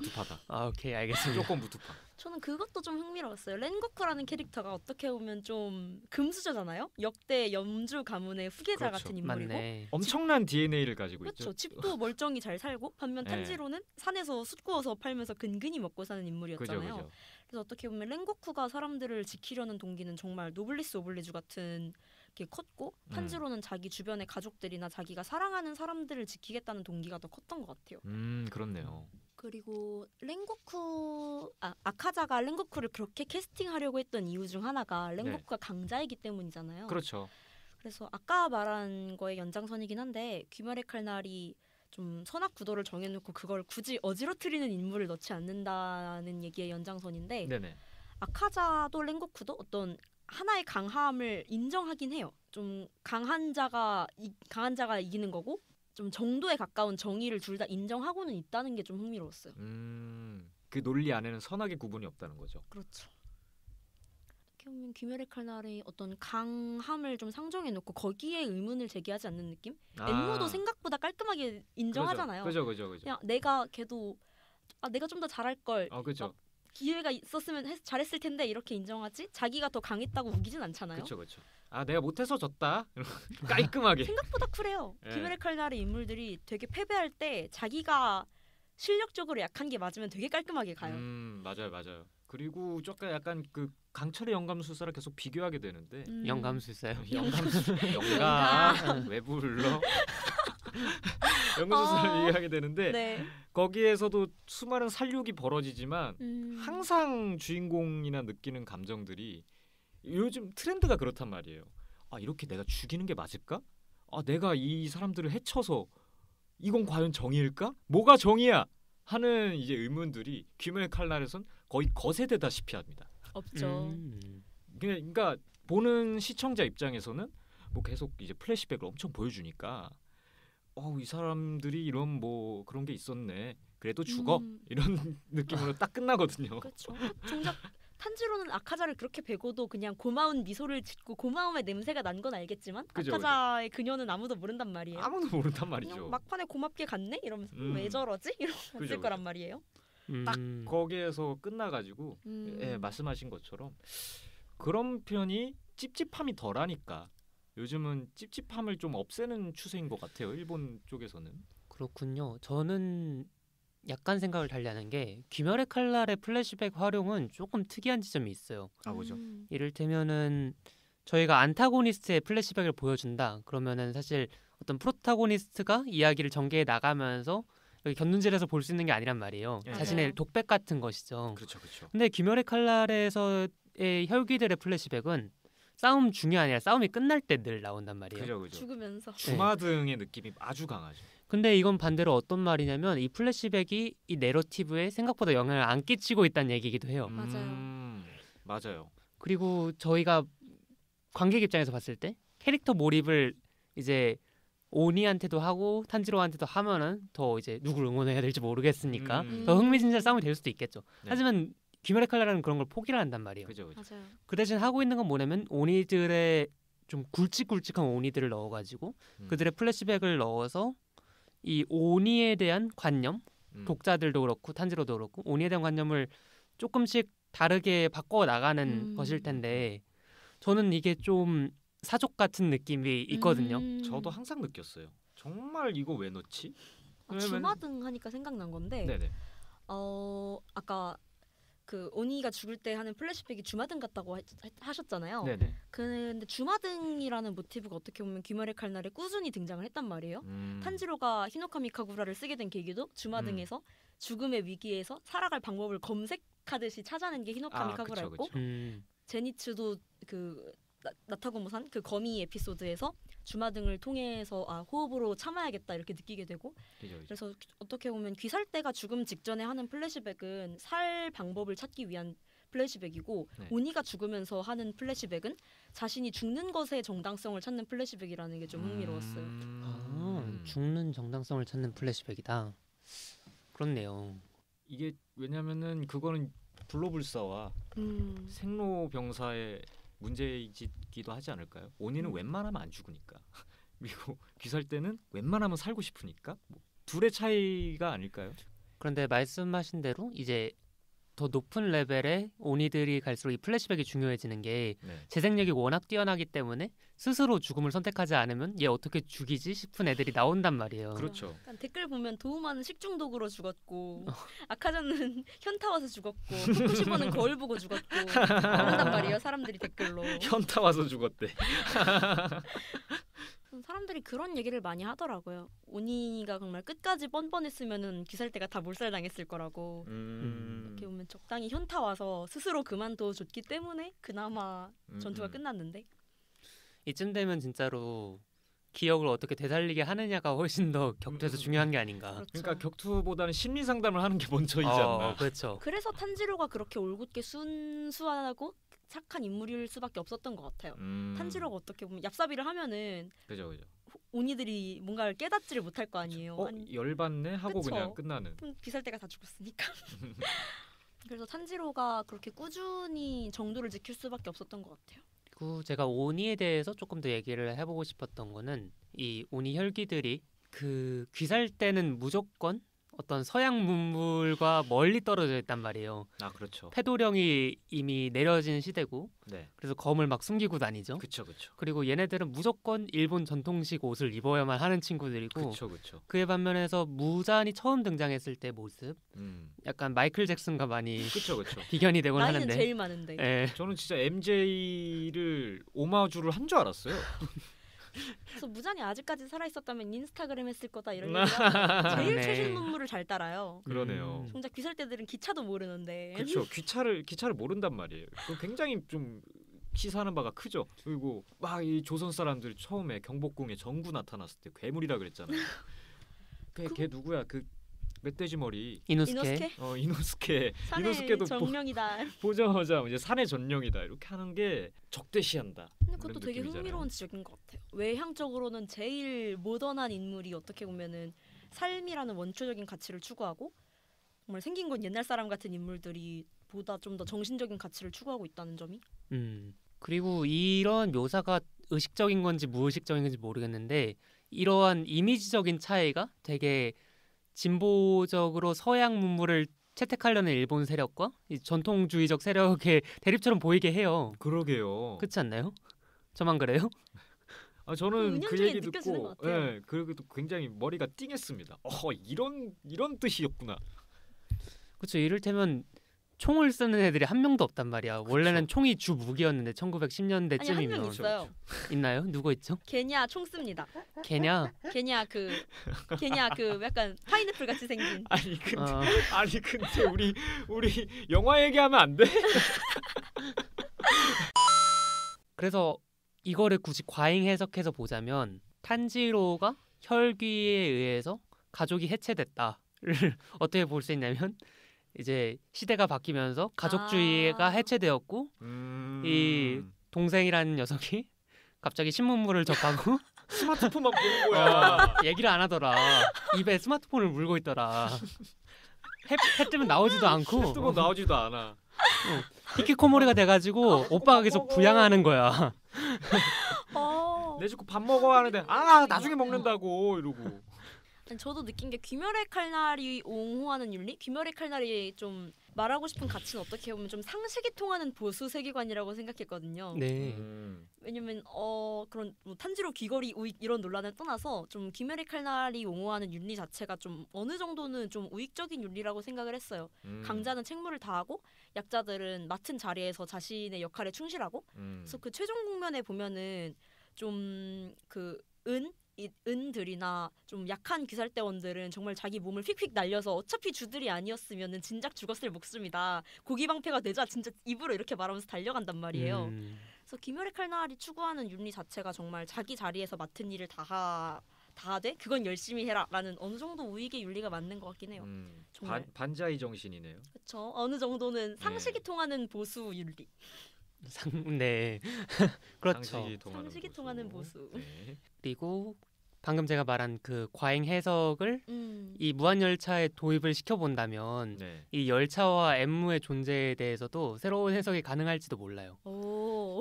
오케이, 알겠습니다. 조금 무투파. 저는 그것도 좀 흥미로웠어요. 랭고쿠라는 캐릭터가 어떻게 보면 좀 금수저잖아요. 역대 염주 가문의 후계자 같은 인물이고 맞네. 엄청난 DNA를 가지고 있죠. 그렇죠. 집도 멀쩡히 잘 살고 반면 탄지로는 산에서 숯 구워서 팔면서 근근히 먹고 사는 인물이었잖아요. 그죠. 그래서 어떻게 보면 랭고쿠가 사람들을 지키려는 동기는 정말 노블리스 오블리주 같은 게 컸고 탄지로는 자기 주변의 가족들이나 자기가 사랑하는 사람들을 지키겠다는 동기가 더 컸던 것 같아요. 그렇네요. 그리고 아카자가 랭고쿠를 그렇게 캐스팅하려고 했던 이유 중 하나가 랭고쿠가 강자이기 때문이잖아요. 그렇죠. 그래서 아까 말한 거의 연장선이긴 한데 귀멸의 칼날이 좀 선악 구도를 정해놓고 그걸 굳이 어지러뜨리는 인물을 넣지 않는다는 얘기의 연장선인데 아카자도 랭고쿠도 어떤 하나의 강함을 인정하긴 해요. 좀 강한 자가 이기는 거고 좀 정도에 가까운 정의를 둘 다 인정하고는 있다는 게 좀 흥미로웠어요. 그 논리 안에는 선악의 구분이 없다는 거죠. 그렇죠. 어떻게 보면 귀멸의 칼날의 어떤 강함을 좀 상정해놓고 거기에 의문을 제기하지 않는 느낌? 엠무도 생각보다 깔끔하게 인정하잖아요. 그죠. 그냥 내가 걔도 내가 좀 더 잘할 걸. 그죠. 기회가 있었으면 잘했을 텐데 이렇게 인정하지? 자기가 더 강했다고 우기진 않잖아요. 그렇죠. 아 내가 못해서 졌다. 깔끔하게. 생각보다 쿨해요. 예. 귀멸의 칼날의 인물들이 되게 패배할 때 자기가 실력적으로 약한 게 맞으면 되게 깔끔하게 가요. 맞아요. 그리고 조금 약간 그 강철의 영감술사를 계속 비교하게 되는데 영감술사요? 영감 왜 불러? 영감술사를 비교하게 되는데 네. 거기에서도 수많은 살육이 벌어지지만 항상 주인공이나 느끼는 감정들이 요즘 트렌드가 그렇단 말이에요. 아 이렇게 내가 죽이는 게 맞을까? 아 내가 이 사람들을 해쳐서 이건 과연 정의일까? 뭐가 정의야? 하는 이제 의문들이 귀멸의 칼날에선 거의 거세되다시피 합니다. 없죠. 그러니까 보는 시청자 입장에서는 뭐 계속 이제 플래시백을 엄청 보여주니까 이 사람들이 이런 뭐 그런 게 있었네. 그래도 죽어 이런 느낌으로 딱 끝나거든요. 그렇죠. 정작 탄지로는 아카자를 그렇게 베고도 그냥 고마운 미소를 짓고 고마움의 냄새가 난 건 알겠지만 그죠. 아카자의 그녀는 아무도 모른단 말이에요. 아무도 모른단 말이죠. 그냥 막판에 고맙게 갔네 이러면서 왜 저러지 이러면서 그죠. 거란 말이에요. 딱 거기에서 끝나가지고 예, 말씀하신 것처럼 그런 편이 찝찝함이 덜하니까 요즘은 찝찝함을 좀 없애는 추세인 것 같아요. 일본 쪽에서는. 그렇군요. 저는 약간 생각을 달리하는 게 귀멸의 칼날의 플래시백 활용은 조금 특이한 지점이 있어요. 뭐죠? 이를테면은 저희가 안타고니스트의 플래시백을 보여준다. 그러면은 사실 어떤 프로타고니스트가 이야기를 전개해 나가면서 여기 견눈질에서 볼 수 있는 게 아니란 말이에요. 네. 자신의 맞아요. 독백 같은 것이죠. 그렇죠. 근데 귀멸의 칼날에서의 혈귀들의 플래시백은 싸움 중이 아니라 싸움이 끝날 때 늘 나온단 말이에요. 그죠. 죽으면서 주마등의 느낌이 아주 강하죠. 근데 이건 반대로 어떤 말이냐면 이 플래시백이 이 내러티브에 생각보다 영향을 안 끼치고 있다는 얘기이기도 해요. 맞아요. 그리고 저희가 관객 입장에서 봤을 때 캐릭터 몰입을 이제 오니한테도 하고 탄지로한테도 하면은 더 이제 누구를 응원해야 될지 모르겠으니까 더 흥미진진한 싸움이 될 수도 있겠죠. 네. 하지만 귀멸의 칼날은 그런 걸 포기를 한단 말이에요. 그죠. 맞아요. 그 대신 하고 있는 건 뭐냐면 오니들의 좀 굵직굵직한 오니들을 넣어가지고 그들의 플래시백을 넣어서 이 오니에 대한 관념, 독자들도 그렇고 탄지로도 그렇고 오니에 대한 관념을 조금씩 다르게 바꿔 나가는 것일 텐데 저는 이게 좀 사족 같은 느낌이 있거든요. 저도 항상 느꼈어요. 정말 이거 왜 넣지? 주마등 하니까 생각난 건데 네네. 아까 그 오니가 죽을 때 하는 플래시백이 주마등 같다고 하셨잖아요. 네네. 근데 주마등이라는 모티브가 어떻게 보면 귀멸의 칼날에 꾸준히 등장을 했단 말이에요. 탄지로가 히노카미 카구라를 쓰게 된 계기도 주마등에서 죽음의 위기에서 살아갈 방법을 검색하듯이 찾아낸 게 히노카미 카구라였고 제니츠도 그 나타고모산 그 거미 에피소드에서 주마등을 통해서 호흡으로 참아야겠다 이렇게 느끼게 되고 그래서 어떻게 보면 귀살대가 죽음 직전에 하는 플래시백은 살 방법을 찾기 위한 플래시백이고 오니가 죽으면서 하는 플래시백은 자신이 죽는 것의 정당성을 찾는 플래시백이라는 게 좀 흥미로웠어요. 죽는 정당성을 찾는 플래시백이다. 그렇네요. 이게 왜냐면은 그거는 불로불사와 생로병사의 문제이기도 하지 않을까요? 오니는 웬만하면 안 죽으니까 그리고 귀살대는 웬만하면 살고 싶으니까 뭐 둘의 차이가 아닐까요? 그런데 말씀하신 대로 이제 더 높은 레벨의 오니들이 갈수록 이 플래시백이 중요해지는 게 재생력이 워낙 뛰어나기 때문에 스스로 죽음을 선택하지 않으면 얘 어떻게 죽이지 싶은 애들이 나온단 말이에요. 그렇죠. 댓글 보면 도우마는 식중독으로 죽었고 아카자는 현타 와서 죽었고 후쿠시마는 거울 보고 죽었고 그런단 말이에요. 사람들이 댓글로 현타 와서 죽었대. 사람들이 그런 얘기를 많이 하더라고요. 오니가 정말 끝까지 뻔뻔했으면은 귀살대가 다 몰살당했을 거라고. 이렇게 보면 적당히 현타 와서 스스로 그만둬줬기 때문에 그나마 전투가 끝났는데 이쯤 되면 진짜로 기억을 어떻게 되살리게 하느냐가 훨씬 더 격투에서 중요한 게 아닌가. 그렇죠. 그러니까 격투보다는 심리 상담을 하는 게 먼저이지 않나. 그렇죠. 그래서 탄지로가 그렇게 올곧게 순수하고 착한 인물일 수밖에 없었던 것 같아요. 탄지로가 어떻게 보면 얍삽이를 하면은 그죠. 오니들이 뭔가를 깨닫지를 못할 거 아니에요. 열받네 하고 그쵸? 그냥 끝나는. 귀살대가 다 죽었으니까. 그래서 탄지로가 그렇게 꾸준히 정도를 지킬 수밖에 없었던 것 같아요. 그리고 제가 오니에 대해서 조금 더 얘기를 해보고 싶었던 거는 이 오니 혈기들이 그 귀살 때는 무조건 어떤 서양 문물과 멀리 떨어져 있단 말이에요. 아 그렇죠. 패도령이 이미 내려진 시대고 네. 그래서 검을 막 숨기고 다니죠. 그렇죠. 그리고 얘네들은 무조건 일본 전통식 옷을 입어야만 하는 친구들이고 그렇죠. 그에 반면에서 무잔이 처음 등장했을 때 모습 약간 마이클 잭슨과 많이 그렇죠. 비견이 되곤 나이는 하는데 제일 많은데. 예. 저는 진짜 MJ를 오마주를 한 줄 알았어요. 그래서 무잔이 아직까지 살아 있었다면 인스타그램 했을 거다 이런 얘기가 제일 네. 최신 문물을 잘 따라요. 그러네요. 정작 귀살대들은 기차도 모르는데. 그렇죠. 기차를 모른단 말이에요. 그 굉장히 좀 시사하는 바가 크죠. 그리고 막 이 조선 사람들이 처음에 경복궁에 정구 나타났을 때 괴물이라 그랬잖아요. 걔 누구야? 그 멧돼지 머리 이노스케. 이노스케. 산의 이노스케도 정령이다. 보자마자 이제 산의 전령이다 이렇게 하는 게 적대시한다. 근데 그것도 되게 흥미로운 지적인 것 같아요. 외향적으로는 제일 모던한 인물이 어떻게 보면은 삶이라는 원초적인 가치를 추구하고 정말 생긴 건 옛날 사람 같은 인물들이 보다 좀 더 정신적인 가치를 추구하고 있다는 점이. 그리고 이런 묘사가 의식적인 건지 무의식적인 건지 모르겠는데 이러한 이미지적인 차이가 되게 진보적으로 서양 문물을 채택하려는 일본 세력과 이 전통주의적 세력의 대립처럼 보이게 해요. 그러게요. 그렇지 않나요? 저만 그래요? 저는 그 은연중에 얘기 느껴지는 듣고 것 같아요. 그리고 굉장히 머리가 띵했습니다. 이런 뜻이었구나. 그렇죠. 이를테면 총을 쓰는 애들이 한 명도 없단 말이야. 원래는 총이 주 무기였는데 1910년대쯤이면 아니 한 명 있어요. 있나요? 누구 있죠? 케냐 총 씁니다. 케냐? 케냐 그 약간 파인애플 같이 생긴. 근데 우리 영화 얘기하면 안 돼? 그래서 이거를 굳이 과잉 해석해서 보자면 탄지로가 혈귀에 의해서 가족이 해체됐다를 어떻게 볼 수 있냐면 이제 시대가 바뀌면서 가족주의가 해체되었고 이 동생이라는 녀석이 갑자기 신문물을 접하고 스마트폰만 보는 거야. 얘기를 안 하더라. 입에 스마트폰을 물고 있더라. 해 뜨면 나오지도 않고 뜨면 나오지도 않아. 히키코모리가 돼가지고 오빠가 계속 부양하는 거야. 내 죽고 밥 먹어 하는데 나중에 먹는다고 이러고. 저도 느낀 게 귀멸의 칼날이 옹호하는 윤리? 귀멸의 칼날이 좀 말하고 싶은 가치는 어떻게 보면 좀 상식이 통하는 보수 세계관이라고 생각했거든요. 네. 왜냐면 그런 뭐 탄지로 귀걸이 우익 이런 논란을 떠나서 좀 귀멸의 칼날이 옹호하는 윤리 자체가 좀 어느 정도는 좀 우익적인 윤리라고 생각을 했어요. 강자는 책무를 다하고 약자들은 맡은 자리에서 자신의 역할에 충실하고. 그래서 그 최종 국면에 보면은 좀 은들이나 좀 약한 귀살대원들은 정말 자기 몸을 휙휙 날려서 어차피 주들이 아니었으면은 진작 죽었을 목숨이다. 고기방패가 되자 진짜 입으로 이렇게 말하면서 달려간단 말이에요. 그래서 귀멸의 칼날이 추구하는 윤리 자체가 정말 자기 자리에서 맡은 일을 다하되 그건 열심히 해라라는 어느 정도 우익의 윤리가 맞는 것 같긴 해요. 정말 반자의 정신이네요. 그렇죠. 어느 정도는 상식이 통하는 보수 윤리. 네. 그렇죠. 상식이 통하는 보수. 네. 그리고 방금 제가 말한 그 과잉 해석을 이 무한열차에 도입을 시켜본다면 이 열차와 엠무의 존재에 대해서도 새로운 해석이 가능할지도 몰라요.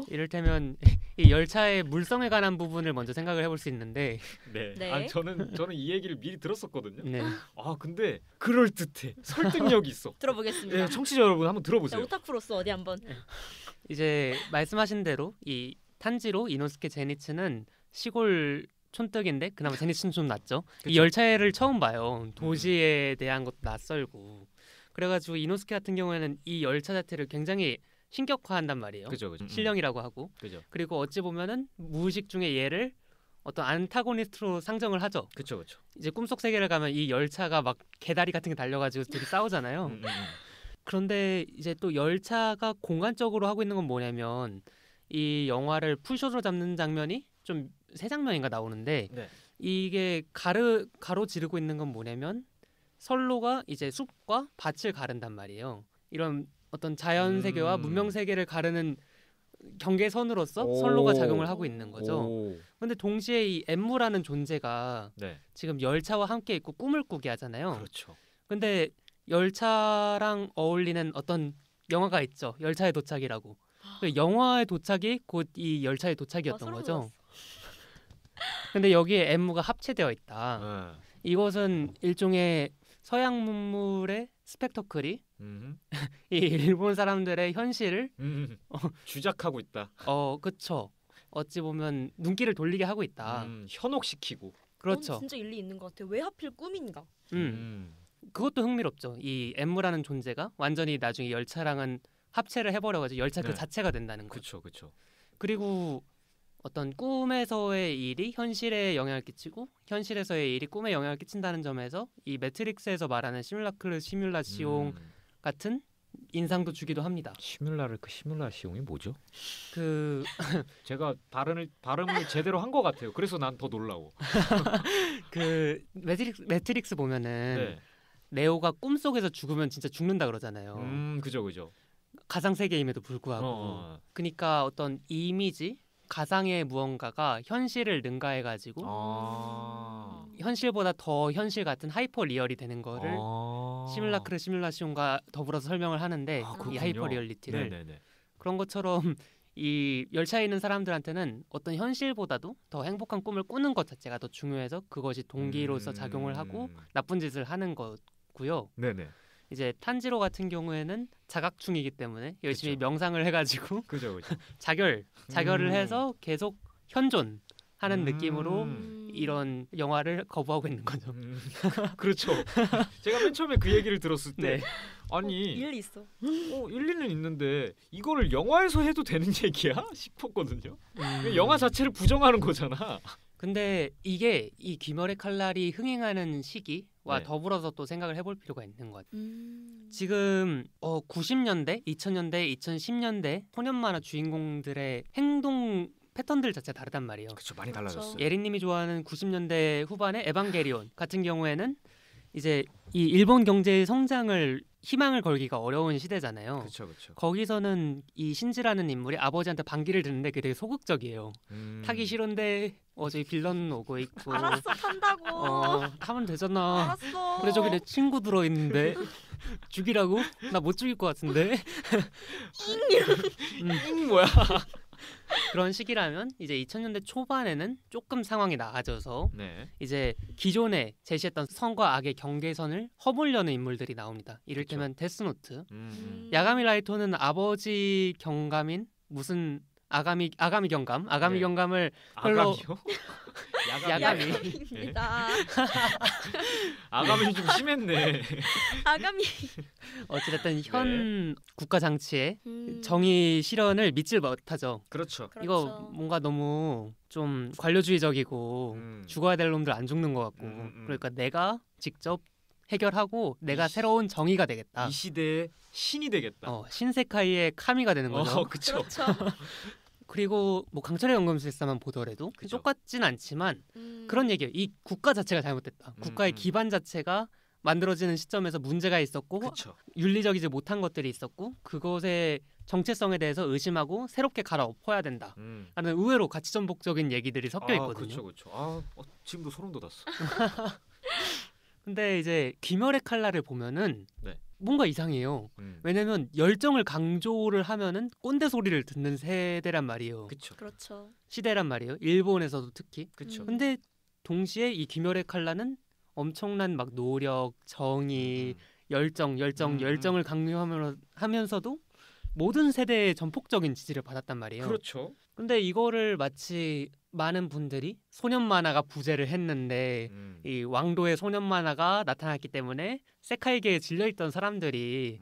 이를테면 이 열차의 물성에 관한 부분을 먼저 생각을 해볼 수 있는데 네. 저는 이 얘기를 미리 들었었거든요. 네. 근데 그럴듯해. 설득력이 있어. 들어보겠습니다. 네, 청취자 여러분 한번 들어보세요. 오타쿠로서 어디 한번. 이제 말씀하신 대로 이 탄지로 이노스케 제니츠는 시골 촌뜨기인데 그나마 제니츠는 좀 낫죠. 그쵸? 이 열차를 처음 봐요. 도시에 대한 것도 낯설고 그래가지고 이노스케 같은 경우에는 이 열차 자체를 굉장히 신격화한단 말이에요. 그죠. 신령이라고 하고. 그죠. 그리고 어찌 보면은 무의식 중에 얘를 어떤 안타고니스트로 상정을 하죠. 그렇죠. 이제 꿈속 세계를 가면 이 열차가 막 개다리 같은 게 달려가지고 둘이 싸우잖아요. 그런데 이제 또 열차가 공간적으로 하고 있는 건 뭐냐면 이 영화를 풀숏으로 잡는 장면이 좀 세 장면인가 나오는데 이게 가로지르고 있는 건 뭐냐면 선로가 이제 숲과 밭을 가른단 말이에요. 이런 어떤 자연 세계와 문명 세계를 가르는 경계선으로서 선로가 작용을 하고 있는 거죠. 그런데 동시에 이 엠무라는 존재가 지금 열차와 함께 있고 꿈을 꾸게 하잖아요. 그렇죠. 근데 열차랑 어울리는 어떤 영화가 있죠. 열차의 도착이라고. 그 영화의 도착이 곧 이 열차의 도착이었던 거죠. 근데 여기에 엠무가 합체되어 있다. 이것은 일종의 서양 문물의 스펙터클이 음. 이 일본 사람들의 현실을 주작하고 있다. 그쵸. 어찌 보면 눈길을 돌리게 하고 있다. 현혹시키고. 그렇죠. 진짜 일리 있는 것 같아요. 왜 하필 꿈인가? 그것도 흥미롭죠. 이 엠무라는 존재가 완전히 나중에 열차랑은 합체를 해버려가지고 열차 그 네. 자체가 된다는 거. 그렇죠. 그리고 어떤 꿈에서의 일이 현실에 영향을 끼치고 현실에서의 일이 꿈에 영향을 끼친다는 점에서 이 매트릭스에서 말하는 시뮬라크르 시뮬라시옹 같은 인상도 주기도 합니다. 시뮬라시옹이 뭐죠? 그 제가 발음을 제대로 한 것 같아요. 그래서 난 더 놀라워. 그 매트릭스 보면은 네. 네오가 꿈속에서 죽으면 진짜 죽는다 그러잖아요. 그죠. 가상 세계임에도 불구하고. 그러니까 어떤 이미지, 가상의 무언가가 현실을 능가해가지고 현실보다 더 현실 같은 하이퍼 리얼이 되는 거를 시뮬라크르 시뮬라시온과 더불어서 설명을 하는데 이 하이퍼 리얼리티를 네네네. 그런 것처럼 이 열차에 있는 사람들한테는 어떤 현실보다도 더 행복한 꿈을 꾸는 것 자체가 더 중요해서 그것이 동기로서 작용을 하고 나쁜 짓을 하는 거고요. 네네. 이제 탄지로 같은 경우에는 자각충이기 때문에 열심히 그쵸. 명상을 해가지고 그죠. 자결을 해서 계속 현존하는 느낌으로 음. 이런 영화를 거부하고 있는 거죠. 그렇죠. 제가 맨 처음에 그 얘기를 들었을 때 네. 아니 일리 있어. 일리는 있는데 이거를 영화에서 해도 되는 얘기야? 싶었거든요. 영화 자체를 부정하는 거잖아. 근데 이게 이 귀멸의 칼날이 흥행하는 시기와 네. 더불어서 또 생각을 해볼 필요가 있는 것 같아요. 지금 90년대, 2000년대, 2010년대 소년 만화 주인공들의 행동 패턴들 자체가 다르단 말이에요. 그렇죠. 많이 그렇죠. 달라졌어요. 예린님이 좋아하는 90년대 후반의 에반게리온 같은 경우에는 이제 이 일본 경제의 성장을 희망을 걸기가 어려운 시대잖아요. 그렇죠. 거기서는 이 신지라는 인물이 아버지한테 반기를 드는데 그게 되게 소극적이에요. 타기 싫은데 저기 빌런 오고 있고 알았어 탄다고. 하면 되잖아. 알았어. 그래 저기 내 친구 들어있는데 죽이라고? 나 못 죽일 것 같은데. 뭐야? 그런 시기라면 이제 2000년대 초반에는 조금 상황이 나아져서 네. 이제 기존에 제시했던 선과 악의 경계선을 허물려는 인물들이 나옵니다. 이를테면 데스노트. 야가미 라이토는 아버지 경감인 무슨 아가미 네. 경감을 별로 야가미. 야감입니다. 아가미 좀 심했네. 아가미. 어찌됐든 현 국가 장치의 음. 정의 실현을 믿질 못하죠. 그렇죠. 이거 뭔가 너무 좀 관료주의적이고 죽어야 될 놈들 안 죽는 것 같고 그러니까 내가 직접 해결하고 내가 새로운 정의가 되겠다. 이 시대의 신이 되겠다. 신세카이의 카미가 되는 거죠. 그렇죠. 그리고 뭐 강철의 연금술사만 보더라도 그쵸. 똑같진 않지만 그런 얘기예요. 이 국가 자체가 잘못됐다. 국가의 기반 자체가 만들어지는 시점에서 문제가 있었고 그쵸. 윤리적이지 못한 것들이 있었고 그것의 정체성에 대해서 의심하고 새롭게 갈아엎어야 된다. 라는 의외로 가치 전복적인 얘기들이 섞여 있거든요. 그렇죠. 지금도 소름 돋았어. 근데 이제 귀멸의 칼날을 보면은 네. 뭔가 이상해요. 왜냐면 열정을 강조를 하면은 꼰대 소리를 듣는 세대란 말이에요. 그렇죠. 시대란 말이에요. 일본에서도 특히. 그렇죠. 근데 동시에 이 귀멸의 칼날은 엄청난 막 노력, 정의, 열정을 강요하면서도 모든 세대의 전폭적인 지지를 받았단 말이에요. 그렇죠. 근데 이거를 마치 많은 분들이 소년 만화가 부재를 했는데 이 왕도의 소년 만화가 나타났기 때문에 세카이계에 질려있던 사람들이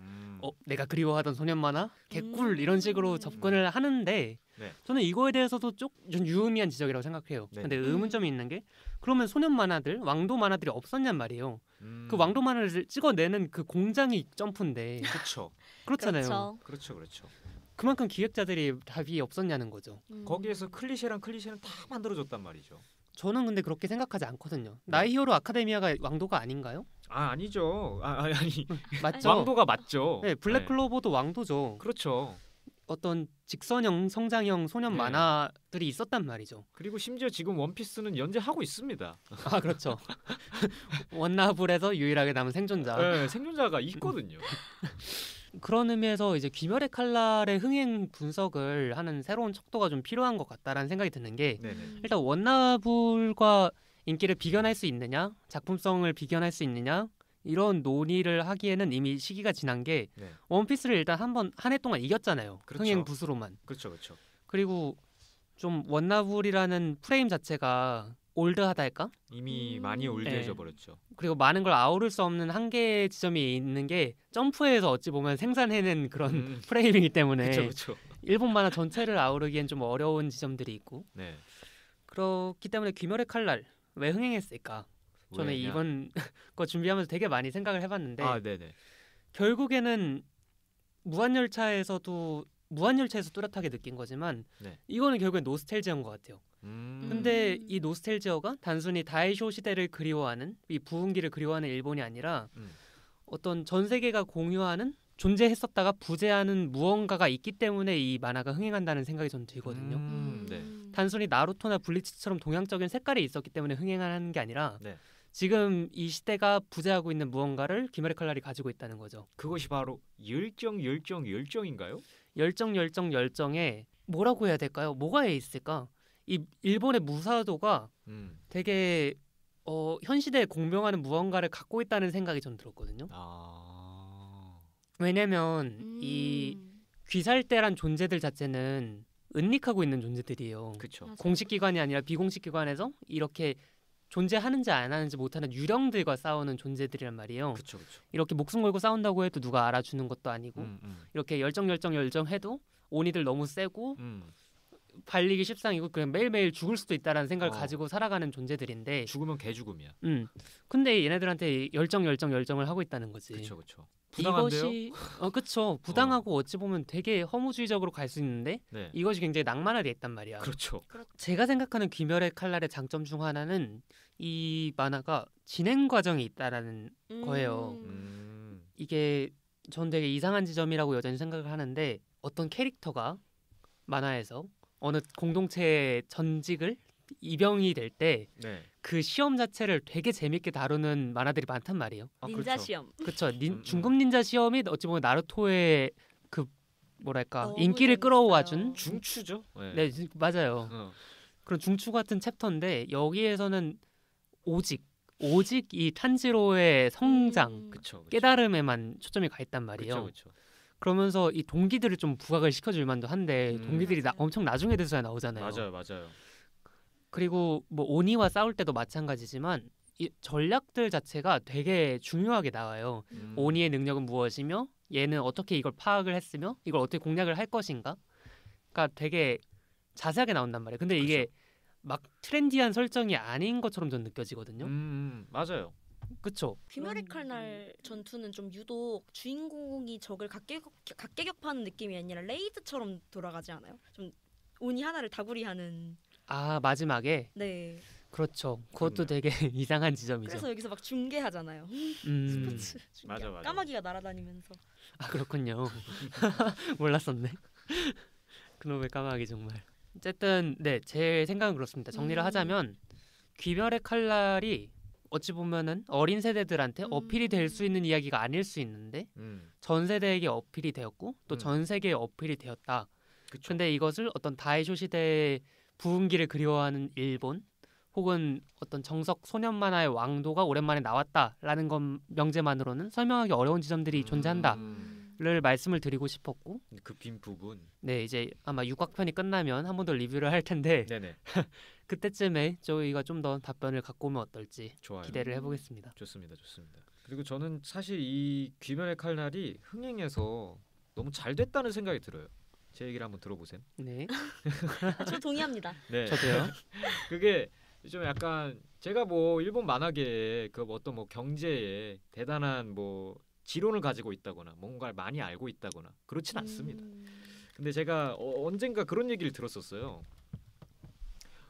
내가 그리워하던 소년 만화? 개꿀 이런 식으로 접근을 하는데 네. 저는 이거에 대해서도 좀 유의미한 지적이라고 생각해요. 네. 근데 의문점이 있는 게 그러면 소년 만화들, 왕도 만화들이 없었냔 말이에요. 그 왕도 만화를 찍어내는 그 공장이 점프인데 그렇죠. 그렇잖아요. 그렇죠. 그만큼 기획자들이 답이 없었냐는 거죠. 거기에서 클리셰는 다 만들어줬단 말이죠. 저는 근데 그렇게 생각하지 않거든요. 나이히어로 아카데미아가 왕도가 아닌가요? 아니죠. 아니. 맞죠? 왕도가 맞죠. 네, 블랙클로버도 왕도죠. 그렇죠. 어떤 직선형, 성장형 소년 네. 만화들이 있었단 말이죠. 그리고 심지어 지금 원피스는 연재하고 있습니다. 그렇죠. 원나블에서 유일하게 남은 생존자. 네, 생존자가 있거든요. 그런 의미에서 이제 귀멸의 칼날의 흥행 분석을 하는 새로운 척도가 좀 필요한 것 같다라는 생각이 드는 게 일단 원나블과 인기를 비견할 수 있느냐, 작품성을 비견할 수 있느냐 이런 논의를 하기에는 이미 시기가 지난 게 네. 원피스를 일단 한 해 동안 이겼잖아요. 그렇죠. 흥행 부수로만. 그렇죠. 그리고 좀 원나블이라는 프레임 자체가 올드하다 할까? 이미 많이 올드해져 버렸죠. 그리고 많은 걸 아우를 수 없는 한계 지점이 있는 게 점프에서 어찌 보면 생산해낸 그런 프레임이기 때문에 그렇죠. 일본 만화 전체를 아우르기엔 좀 어려운 지점들이 있고 네. 그렇기 때문에 귀멸의 칼날 왜 흥행했을까? 저는 왜냐? 이번 거 준비하면서 되게 많이 생각을 해봤는데 네네. 결국에는 무한열차에서 뚜렷하게 느낀 거지만 네. 이거는 결국엔 노스텔지어인 것 같아요. 근데 이 노스텔지어가 단순히 다이쇼 시대를 그리워하는 이 부흥기를 그리워하는 일본이 아니라 어떤 전 세계가 공유하는 존재했었다가 부재하는 무언가가 있기 때문에 이 만화가 흥행한다는 생각이 전 들거든요. 네. 단순히 나루토나 블리치처럼 동양적인 색깔이 있었기 때문에 흥행하는 게 아니라 네. 지금 이 시대가 부재하고 있는 무언가를 귀멸의 칼날이 가지고 있다는 거죠. 그것이 바로 열정인가요? 열정에 뭐라고 해야 될까요? 뭐가 있을까? 이 일본의 무사도가 되게 현 시대에 공명하는 무언가를 갖고 있다는 생각이 전 들었거든요. 왜냐면 이 귀살대란 존재들 자체는 은닉하고 있는 존재들이에요. 그렇죠. 공식 기관이 아니라 비공식 기관에서 이렇게 존재하는지 안 하는지 못하는 유령들과 싸우는 존재들이란 말이에요. 그렇죠. 이렇게 목숨 걸고 싸운다고 해도 누가 알아주는 것도 아니고 이렇게 열정해도 온이들 너무 세고 발리기 십상이고 그냥 매일매일 죽을 수도 있다라는 생각을 가지고 살아가는 존재들인데 죽으면 개죽음이야. 근데 얘네들한테 열정을 하고 있다는 거지. 그렇죠. 부당한데요? 이것이 그렇죠. 부당하고 어찌 보면 되게 허무주의적으로 갈 수 있는데 네. 이것이 굉장히 낭만화돼 있단 말이야. 그렇죠. 제가 생각하는 귀멸의 칼날의 장점 중 하나는 이 만화가 진행 과정이 있다라는 거예요. 이게 전 되게 이상한 지점이라고 여전히 생각을 하는데 어떤 캐릭터가 만화에서 어느 공동체의 전직을 입영이 될 때 그 네. 시험 자체를 되게 재밌게 다루는 만화들이 많단 말이에요. 닌자 그렇죠. 시험. 그렇죠. 중급 닌자 시험이 어찌 보면 나루토의 그 뭐랄까 너무 인기를 재밌어요. 끌어와준 중추죠. 네 맞아요. 그런 중추 같은 챕터인데 여기에서는 오직 이 탄지로의 성장 그렇죠. 깨달음에만 초점이 가 있단 말이에요. 그렇죠. 그러면서 이 동기들을 좀 부각을 시켜줄 만도 한데 동기들이 맞아요. 엄청 나중에 돼서야 나오잖아요. 맞아요. 그리고 뭐 오니와 싸울 때도 마찬가지지만 이 전략들 자체가 되게 중요하게 나와요. 오니의 능력은 무엇이며 얘는 어떻게 이걸 파악을 했으며 이걸 어떻게 공략을 할 것인가? 그러니까 되게 자세하게 나온단 말이에요. 근데 이게 막 트렌디한 설정이 아닌 것처럼 전 느껴지거든요. 맞아요. 그렇죠. 귀멸의 칼날 전투는 좀 유독 주인공이 적을 각계격파하는 느낌이 아니라 레이드처럼 돌아가지 않아요? 좀 오니 하나를 다구리하는. 마지막에 네. 그렇죠. 그것도 그렇네요. 되게 이상한 지점이죠. 그래서 여기서 막 중계하잖아요. 스포츠 중계. 맞아. 까마귀가 날아다니면서. 그렇군요. 몰랐었네. 그놈의 까마귀 정말. 어쨌든 제 생각은 그렇습니다. 정리를 하자면 귀멸의 칼날이 어찌 보면은 어린 세대들한테 어필이 될 수 있는 이야기가 아닐 수 있는데 전 세대에게 어필이 되었고 또 전 세계에 어필이 되었다. 그쵸. 근데 이것을 어떤 다이쇼 시대의 부흥기를 그리워하는 일본 혹은 어떤 정석 소년 만화의 왕도가 오랜만에 나왔다라는 것 명제만으로는 설명하기 어려운 지점들이 존재한다를 말씀을 드리고 싶었고 그 빈 부분. 네 이제 아마 6학편이 끝나면 한 번 더 리뷰를 할 텐데 네네. 그때쯤에 저희가 좀 더 답변을 갖고 오면 어떨지 좋아요. 기대를 해보겠습니다. 좋습니다. 그리고 저는 사실 이 귀멸의 칼날이 흥행해서 너무 잘 됐다는 생각이 들어요. 제 얘기를 한번 들어보세요. 네, 저 동의합니다. 네. 저도요. 그게 좀 약간 제가 뭐 일본 만화계에 그 어떤 뭐 경제에 대단한 뭐 지론을 가지고 있다거나 뭔가를 많이 알고 있다거나 그렇진 않습니다. 근데 제가 언젠가 그런 얘기를 들었었어요.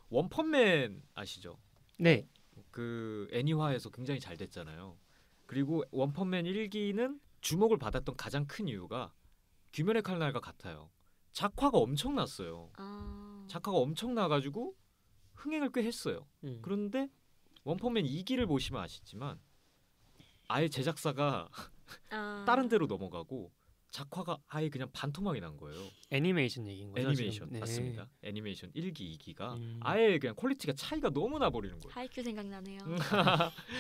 원펀맨 아시죠? 네, 그 애니화에서 굉장히 잘 됐잖아요. 그리고 원펀맨 1기는 주목을 받았던 가장 큰 이유가 귀멸의 칼날과 같아요. 작화가 엄청났어요. 작화가 엄청나가지고 흥행을 꽤 했어요. 그런데 원펀맨 2기를 보시면 아시지만 아예 제작사가 다른 데로 넘어가고 작화가 아예 그냥 반토막이 난 거예요. 애니메이션 얘기인 거죠? 애니메이션 지금? 네. 맞습니다. 애니메이션 1기, 2기가 아예 그냥 퀄리티가 차이가 너무 나 버리는 거예요. 하이큐 생각나네요.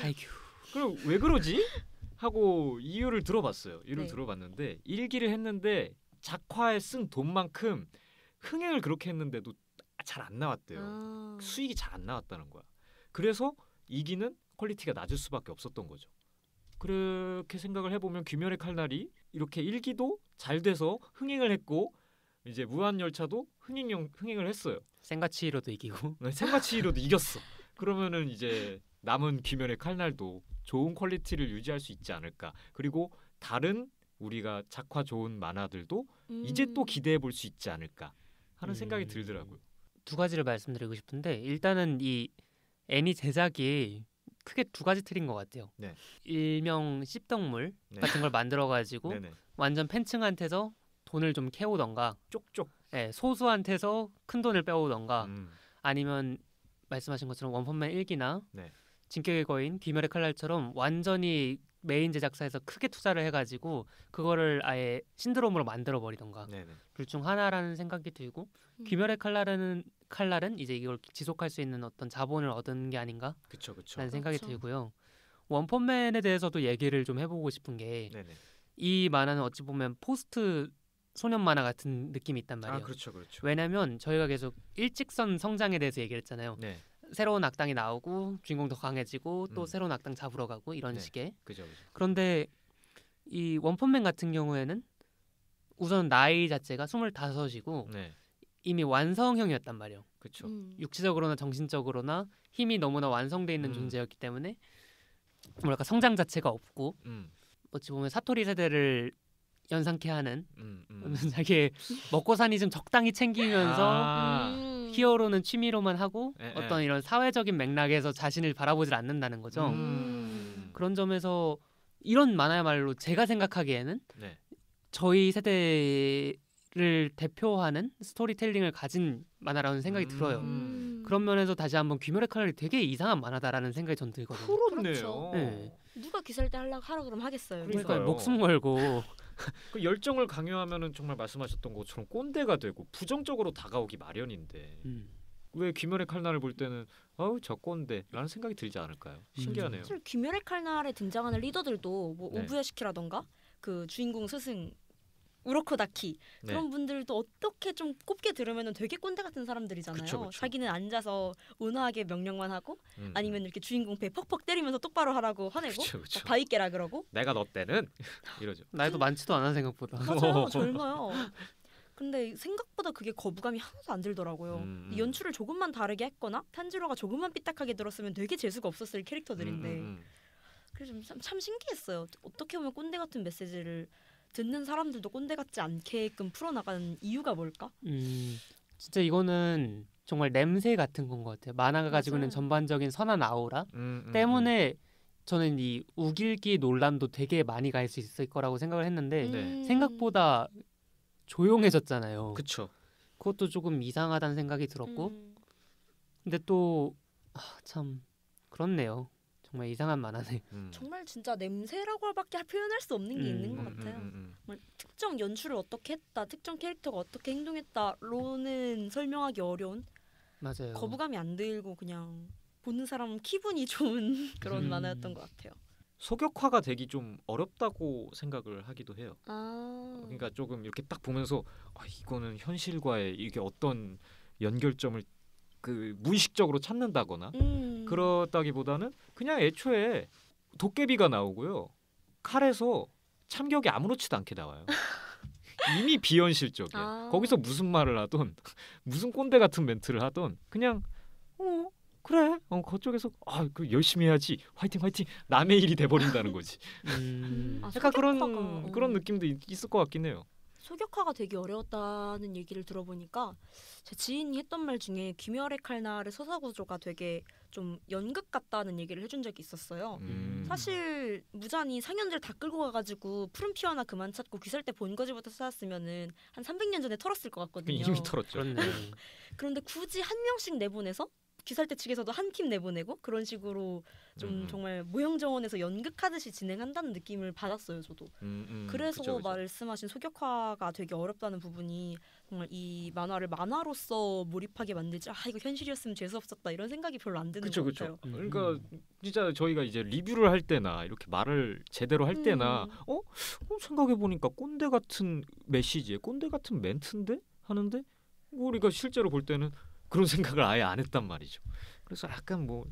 하이큐. 그럼 왜 그러지? 하고 이유를 들어봤어요. 이유를 네. 들어봤는데 일기를 했는데 작화에 쓴 돈만큼 흥행을 그렇게 했는데도 잘 안 나왔대요. 수익이 잘 안 나왔다는 거야. 그래서 2기는 퀄리티가 낮을 수밖에 없었던 거죠. 그렇게 생각을 해보면 귀멸의 칼날이 이렇게 1기도 잘 돼서 흥행을 했고 이제 무한열차도 흥행을 했어요. 생가치로도 이기고 생가치로도 이겼어. 그러면은 이제 남은 귀멸의 칼날도 좋은 퀄리티를 유지할 수 있지 않을까. 그리고 다른 우리가 작화 좋은 만화들도 이제 또 기대해 볼 수 있지 않을까 하는 생각이 들더라고요. 두 가지를 말씀드리고 싶은데 일단은 이 애니 제작이 크게 두 가지 틀인 것 같아요. 네. 일명 씹덕물 네. 같은 걸 만들어가지고 네네. 완전 팬층한테서 돈을 좀 캐오던가 쪽쪽. 네, 소수한테서 큰 돈을 빼오던가 아니면 말씀하신 것처럼 원펀맨 1기나 네. 진격의 거인 귀멸의 칼날처럼 완전히 메인 제작사에서 크게 투자를 해가지고 그거를 아예 신드롬으로 만들어버리던가 네네. 둘 중 하나라는 생각이 들고 귀멸의 칼날은 이제 이걸 지속할 수 있는 어떤 자본을 얻은 게 아닌가 그쵸. 라는 생각이 그렇죠. 들고요. 원펀맨에 대해서도 얘기를 좀 해보고 싶은 게 이 네네. 만화는 어찌 보면 포스트 소년 만화 같은 느낌이 있단 말이에요. 그렇죠. 왜냐면 저희가 계속 일직선 성장에 대해서 얘기를 했잖아요. 네. 새로운 악당이 나오고 주인공 더 강해지고 또 새로운 악당 잡으러 가고 이런 네. 식의. 그죠. 그런데 이 원펀맨 같은 경우에는 우선 나이 자체가 25이고 네. 이미 완성형이었단 말이에요. 그렇죠. 육체적으로나 정신적으로나 힘이 너무나 완성돼 있는 음. 존재였기 때문에 뭐랄까 성장 자체가 없고 어찌 보면 사토리 세대를 연상케 하는 자기의 먹고 사니 좀 적당히 챙기면서 히어로는 취미로만 하고 어떤 이런 사회적인 맥락에서 자신을 바라보질 않는다는 거죠. 그런 점에서 이런 만화야말로 제가 생각하기에는 네. 저희 세대를 대표하는 스토리텔링을 가진 만화라는 생각이 들어요. 그런 면에서 다시 한번 귀멸의 칼날이 되게 이상한 만화다라는 생각이 전 들거든요. 그렇네요. 네. 누가 기살 때 하라 그러면 하겠어요. 그러니까 그러니까요. 목숨 걸고 그 열정을 강요하면은 정말 말씀하셨던 것처럼 꼰대가 되고 부정적으로 다가오기 마련인데 왜 귀멸의 칼날을 볼 때는 저 꼰대라는 생각이 들지 않을까요? 신기하네요. 사실 귀멸의 칼날에 등장하는 리더들도 뭐 네. 오부야시키라던가 그 주인공 스승 우로코다키 네. 그런 분들도 어떻게 좀 곱게 들으면은 되게 꼰대 같은 사람들이잖아요. 그쵸. 자기는 앉아서 온화하게 명령만 하고 아니면 이렇게 주인공 배 퍽퍽 때리면서 똑바로 하라고 화내고 그쵸. 막 바위 깨라 그러고 내가 너 때는 이러죠. 나이도 많지도 않아 생각보다. 맞아요. 젊어요. 근데 생각보다 그게 거부감이 하나도 안 들더라고요. 연출을 조금만 다르게 했거나 탄지로가 조금만 삐딱하게 들었으면 되게 재수가 없었을 캐릭터들인데 그래서 참 신기했어요. 어떻게 보면 꼰대 같은 메시지를 듣는 사람들도 꼰대 같지 않게끔 풀어나가는 이유가 뭘까? 진짜 이거는 정말 냄새 같은 건 것 같아요. 만화가 가지고 있는 전반적인 선한 아우라 때문에 저는 이 우길기 논란도 되게 많이 갈 수 있을 거라고 생각을 했는데 생각보다 조용해졌잖아요. 그렇죠. 그것도 조금 이상하다는 생각이 들었고 근데 또 참 그렇네요. 정말 이상한 만화네. 정말 진짜 냄새라고 밖에 표현할 수 없는 게 있는 것 같아요. 정말 특정 연출을 어떻게 했다, 특정 캐릭터가 어떻게 행동했다로는 설명하기 어려운 맞아요. 거부감이 안 들고 그냥 보는 사람 기분이 좋은 그런 만화였던 것 같아요. 소격화가 되기 좀 어렵다고 생각을 하기도 해요. 그러니까 조금 이렇게 딱 보면서 이거는 현실과의 이게 어떤 연결점을 그 무의식적으로 찾는다거나 그렇다기보다는 그냥 애초에 도깨비가 나오고요. 칼에서 참격이 아무렇지도 않게 나와요. 이미 비현실적이야. 거기서 무슨 말을 하던 무슨 꼰대 같은 멘트를 하던 그냥 그래 그쪽에서 그 열심히 해야지 화이팅 남의 일이 돼버린다는 거지. 약간 그런 느낌도 있을 것 같긴 해요. 소격화가 되게 어려웠다는 얘기를 들어보니까 제 지인이 했던 말 중에 귀멸의 칼날의 서사 구조가 되게 좀 연극 같다는 얘기를 해준 적이 있었어요. 사실 무잔이 상현들 다 끌고 가가지고 푸른 피어나 그만 찾고 귀살 때 본거지부터 쌓았으면은 한 300년 전에 털었을 것 같거든요. 이미 털었죠. 그렇네. 그런데 굳이 한 명씩 내보내서 귀살대 측에서도 한 팀 내보내고 그런 식으로 좀 정말 모형정원에서 연극하듯이 진행한다는 느낌을 받았어요, 저도. 그래서 그쵸. 말씀하신 소격화가 되게 어렵다는 부분이 정말 이 만화를 만화로서 몰입하게 만들지 이거 현실이었으면 재수없었다 이런 생각이 별로 안 드는 것 같아요. 그러니까 진짜 저희가 이제 리뷰를 할 때나 이렇게 말을 제대로 할 때나 생각해 보니까 꼰대 같은 메시지에 꼰대 같은 멘트인데 하는데 우리가 실제로 볼 때는 그런 생각을 아예 안 했단 말이죠. 그래서 약간 뭐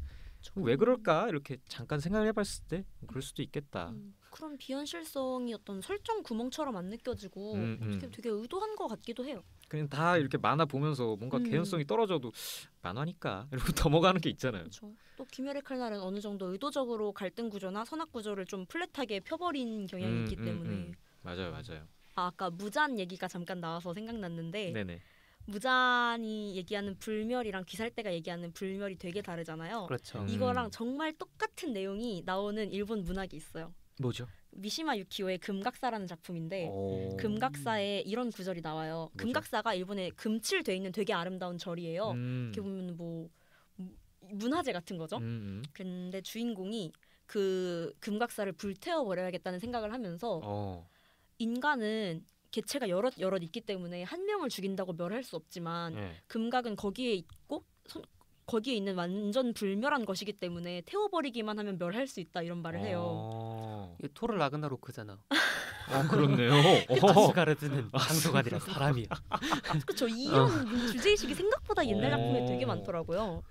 왜 그럴까 이렇게 잠깐 생각을 해봤을 때 그럴 수도 있겠다. 그런 비현실성이 어떤 설정 구멍처럼 안 느껴지고 되게 의도한 것 같기도 해요. 그냥 다 이렇게 만화 보면서 뭔가 개연성이 떨어져도 만화니까 이러고 넘어가는 게 있잖아요. 그렇죠. 또 귀멸의 칼날은 어느 정도 의도적으로 갈등 구조나 선악 구조를 좀 플랫하게 펴버린 경향이 있기 때문에 맞아요. 아까 무잔 얘기가 잠깐 나와서 생각났는데 네네. 무잔이 얘기하는 불멸이랑 귀살대가 얘기하는 불멸이 되게 다르잖아요. 그렇죠. 이거랑 정말 똑같은 내용이 나오는 일본 문학이 있어요. 뭐죠? 미시마 유키오의 금각사라는 작품인데 금각사에 이런 구절이 나와요. 뭐죠? 금각사가 일본에 금칠돼 있는 되게 아름다운 절이에요. 이렇게 보면 뭐 문화재 같은 거죠. 근데 주인공이 그 금각사를 불태워 버려야겠다는 생각을 하면서 인간은 개체가 여럿 있기 때문에 한 명을 죽인다고 멸할 수 없지만 금각은 거기에 있고 거기에 있는 완전 불멸한 것이기 때문에 태워버리기만 하면 멸할 수 있다 이런 말을 해요. 이게 토르 라그나로크잖아. 그렇네요. 아스가르드는 장소가 아니라 사람이야. 그렇죠. 이런 주제의식이 생각보다 옛날 작품에 되게 많더라고요.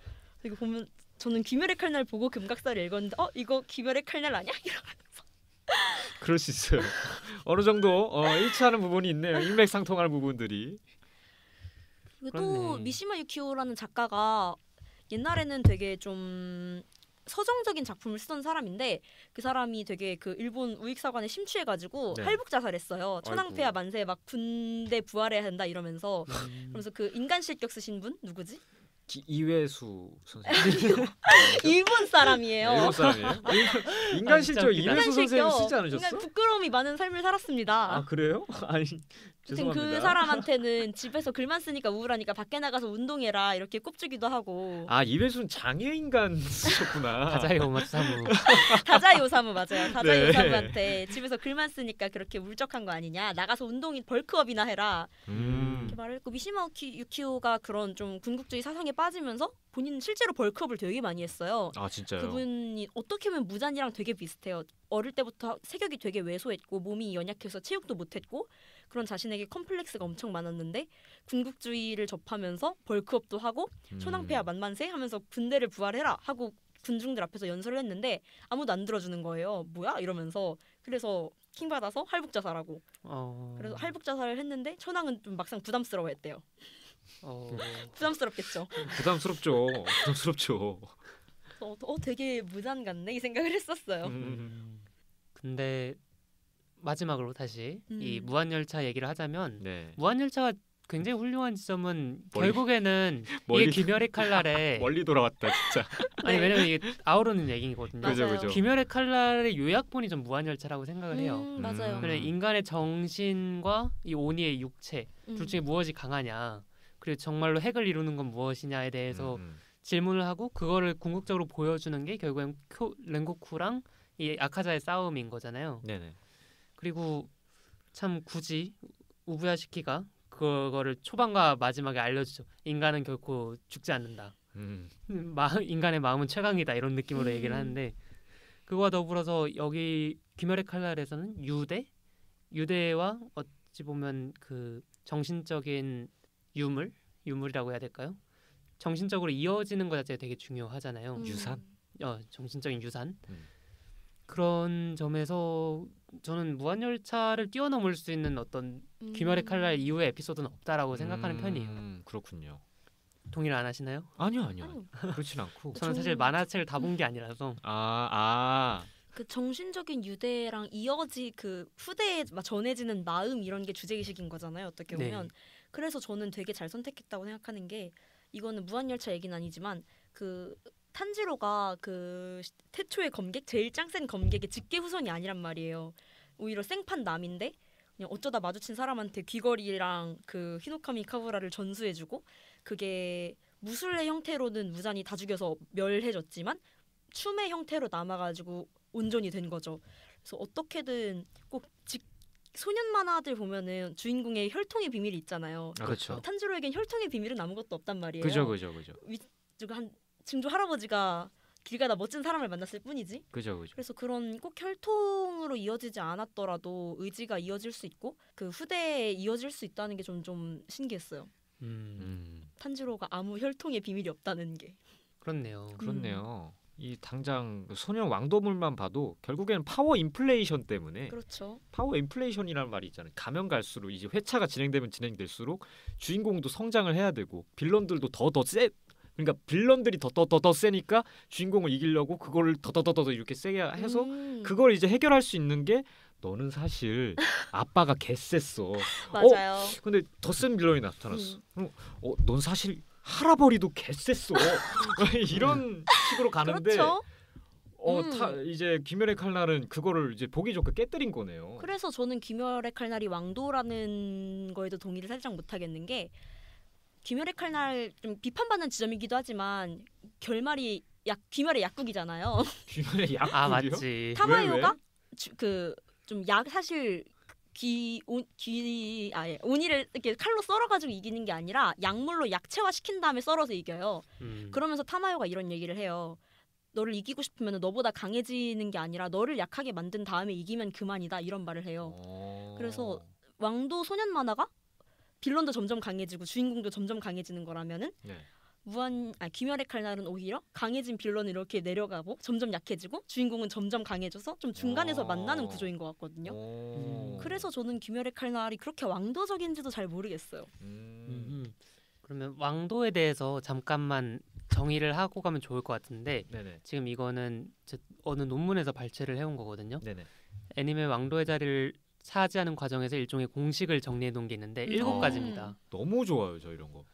이거 보면 저는 귀멸의 칼날 보고 금각사를 읽었는데 이거 귀멸의 칼날 아니야? 이러면서 그럴 수 있어요. 어느 정도 일치하는 부분이 있네요. 인맥상통하는 부분들이. 그리고 또 미시마 유키오라는 작가가 옛날에는 되게 좀 서정적인 작품을 쓰던 사람인데 그 사람이 되게 그 일본 우익사관에 심취해가지고 할북 자살했어요. 천황폐하 만세 막 군대 부활해야 한다 이러면서 그러면서 그 인간 실격 쓰신 분 누구지? 이회수 선생님. 일본 사람이에요. 일본 사람이에요? 인간 실격 이회수 선생님 쓰지 않으셨어? 인간 부끄러움이 많은 삶을 살았습니다. 그래요? 아니 죄송합니다. 그 사람한테는 집에서 글만 쓰니까 우울하니까 밖에 나가서 운동해라 이렇게 꼽주기도 하고. 이회수는 장애인간 쓰셨구나. 다자이 오마츠사무. 다자이 오사무 맞아요. 다자이 오사무한테 집에서 글만 쓰니까 그렇게 울적한 거 아니냐. 나가서 운동이 벌크업이나 해라. 이렇게 말을 했고 미시마 유키오가 그런 좀 군국주의 사상에 빠지면서 본인은 실제로 벌크업을 되게 많이 했어요. 진짜요? 그분이 어떻게 보면 무잔이랑 되게 비슷해요. 어릴 때부터 체격이 되게 왜소했고 몸이 연약해서 체육도 못했고 그런 자신에게 컴플렉스가 엄청 많았는데 군국주의를 접하면서 벌크업도 하고 천황폐하 만만세 하면서 군대를 부활해라 하고 군중들 앞에서 연설을 했는데 아무도 안 들어주는 거예요. 뭐야? 이러면서 그래서 킹받아서 할북자살하고 그래서 할북자살을 했는데 천황은 좀 막상 부담스러워했대요. 부담스럽겠죠. 부담스럽죠. 되게 무잔 같네 이 생각을 했었어요. 근데 마지막으로 다시 이 무한열차 얘기를 하자면 네. 무한열차가 굉장히 훌륭한 지점은 결국에는 이게 귀멸의 칼날에 멀리 돌아왔다 진짜. 아니 왜냐면 이게 아우르는 얘기거든요. 그죠. 귀멸의 칼날의 요약본이 좀 무한열차라고 생각을 해요. 맞아요. 그래 인간의 정신과 이 오니의 육체 둘 중에 무엇이 강하냐 그리고 정말로 핵을 이루는 건 무엇이냐에 대해서 질문을 하고 그거를 궁극적으로 보여주는 게 결국엔 렌고쿠랑 이 아카자의 싸움인 거잖아요. 네네. 그리고 참 굳이 우부야시키가 그거를 초반과 마지막에 알려주죠. 인간은 결코 죽지 않는다. 인간의 마음은 최강이다 이런 느낌으로 얘기를 하는데 그거와 더불어서 여기 귀멸의 칼날에서는 유대와 어찌 보면 그 정신적인 유물이라고 해야 될까요? 정신적으로 이어지는 것 자체가 되게 중요하잖아요. 유산? 정신적인 유산. 그런 점에서 저는 무한열차를 뛰어넘을 수 있는 어떤 귀멸의 칼날 이후의 에피소드는 없다라고 생각하는 편이에요. 그렇군요. 동의를 안 하시나요? 아니요. 그렇진 않고. 저는 사실 만화책을 다 본 게 아니라서. 그 정신적인 유대랑 그 후대에 전해지는 마음 이런 게 주제의식인 거잖아요. 어떻게 보면. 그래서 저는 되게 잘 선택했다고 생각하는 게 이거는 무한열차 얘기는 아니지만 그 탄지로가 그 태초의 검객 제일 짱센 검객의 직계 후손이 아니란 말이에요. 오히려 생판 남인데 그냥 어쩌다 마주친 사람한테 귀걸이랑 그 히노카미 카부라를 전수해주고 그게 무술의 형태로는 무잔이 다 죽여서 멸해졌지만 춤의 형태로 남아가지고 온전히 된 거죠. 그래서 어떻게든 꼭 소년 만화들 보면은 주인공의 혈통의 비밀이 있잖아요. 그렇죠. 탄지로에겐 혈통의 비밀은 아무것도 없단 말이에요. 그죠. 한 증조 할아버지가 길 가다 멋진 사람을 만났을 뿐이지. 그죠. 그래서 그런 꼭 혈통으로 이어지지 않았더라도 의지가 이어질 수 있고 그 후대에 이어질 수 있다는 게 좀 신기했어요. 탄지로가 아무 혈통의 비밀이 없다는 게. 그렇네요. 그렇네요. 이 당장 소년 왕도물만 봐도 결국에는 파워 인플레이션 때문에 그렇죠. 파워 인플레이션이라는 말이 있잖아요. 가면 갈수록 이제 회차가 진행되면 진행될수록 주인공도 성장을 해야 되고 빌런들도 더 그러니까 빌런들이 더 세니까 주인공을 이기려고 그거를 더 이렇게 세게 해서 그걸 이제 해결할 수 있는 게 너는 사실 아빠가 개셌어. 맞아요. 근데 더 센 빌런이 나타났어. 넌 사실 할아버리도 개셌어. 이런 식으로 가는데 그렇죠. 이제 귀멸의 칼날은 그거를 이제 보기 좋게 깨뜨린 거네요. 그래서 저는 귀멸의 칼날이 왕도라는 거에도 동의를 살짝 못하겠는 게 귀멸의 칼날 좀 비판받는 지점이기도 하지만 결말이 귀멸의 약국이잖아요. 귀멸의 약국이요? 아 맞지. 타마요가 좀 사실 오니를 이렇게 칼로 썰어가지고 이기는 게 아니라 약물로 약체화 시킨 다음에 썰어서 이겨요. 그러면서 타마요가 이런 얘기를 해요. 너를 이기고 싶으면 너보다 강해지는 게 아니라 너를 약하게 만든 다음에 이기면 그만이다 이런 말을 해요. 그래서 왕도 소년 만화가 빌런도 점점 강해지고 주인공도 점점 강해지는 거라면은 귀멸의 칼날은 오히려 강해진 빌런을 이렇게 내려가고 점점 약해지고 주인공은 점점 강해져서 좀 중간에서 만나는 구조인 것 같거든요. 그래서 저는 귀멸의 칼날이 그렇게 왕도적인지도 잘 모르겠어요. 그러면 왕도에 대해서 잠깐만 정의를 하고 가면 좋을 것 같은데 네네. 지금 이거는 어느 논문에서 발췌를 해온 거거든요. 네네. 애니메 왕도의 자리를 차지하는 과정에서 일종의 공식을 정리해 놓은 게 있는데 7가지입니다. 너무 좋아요, 저 이런 거.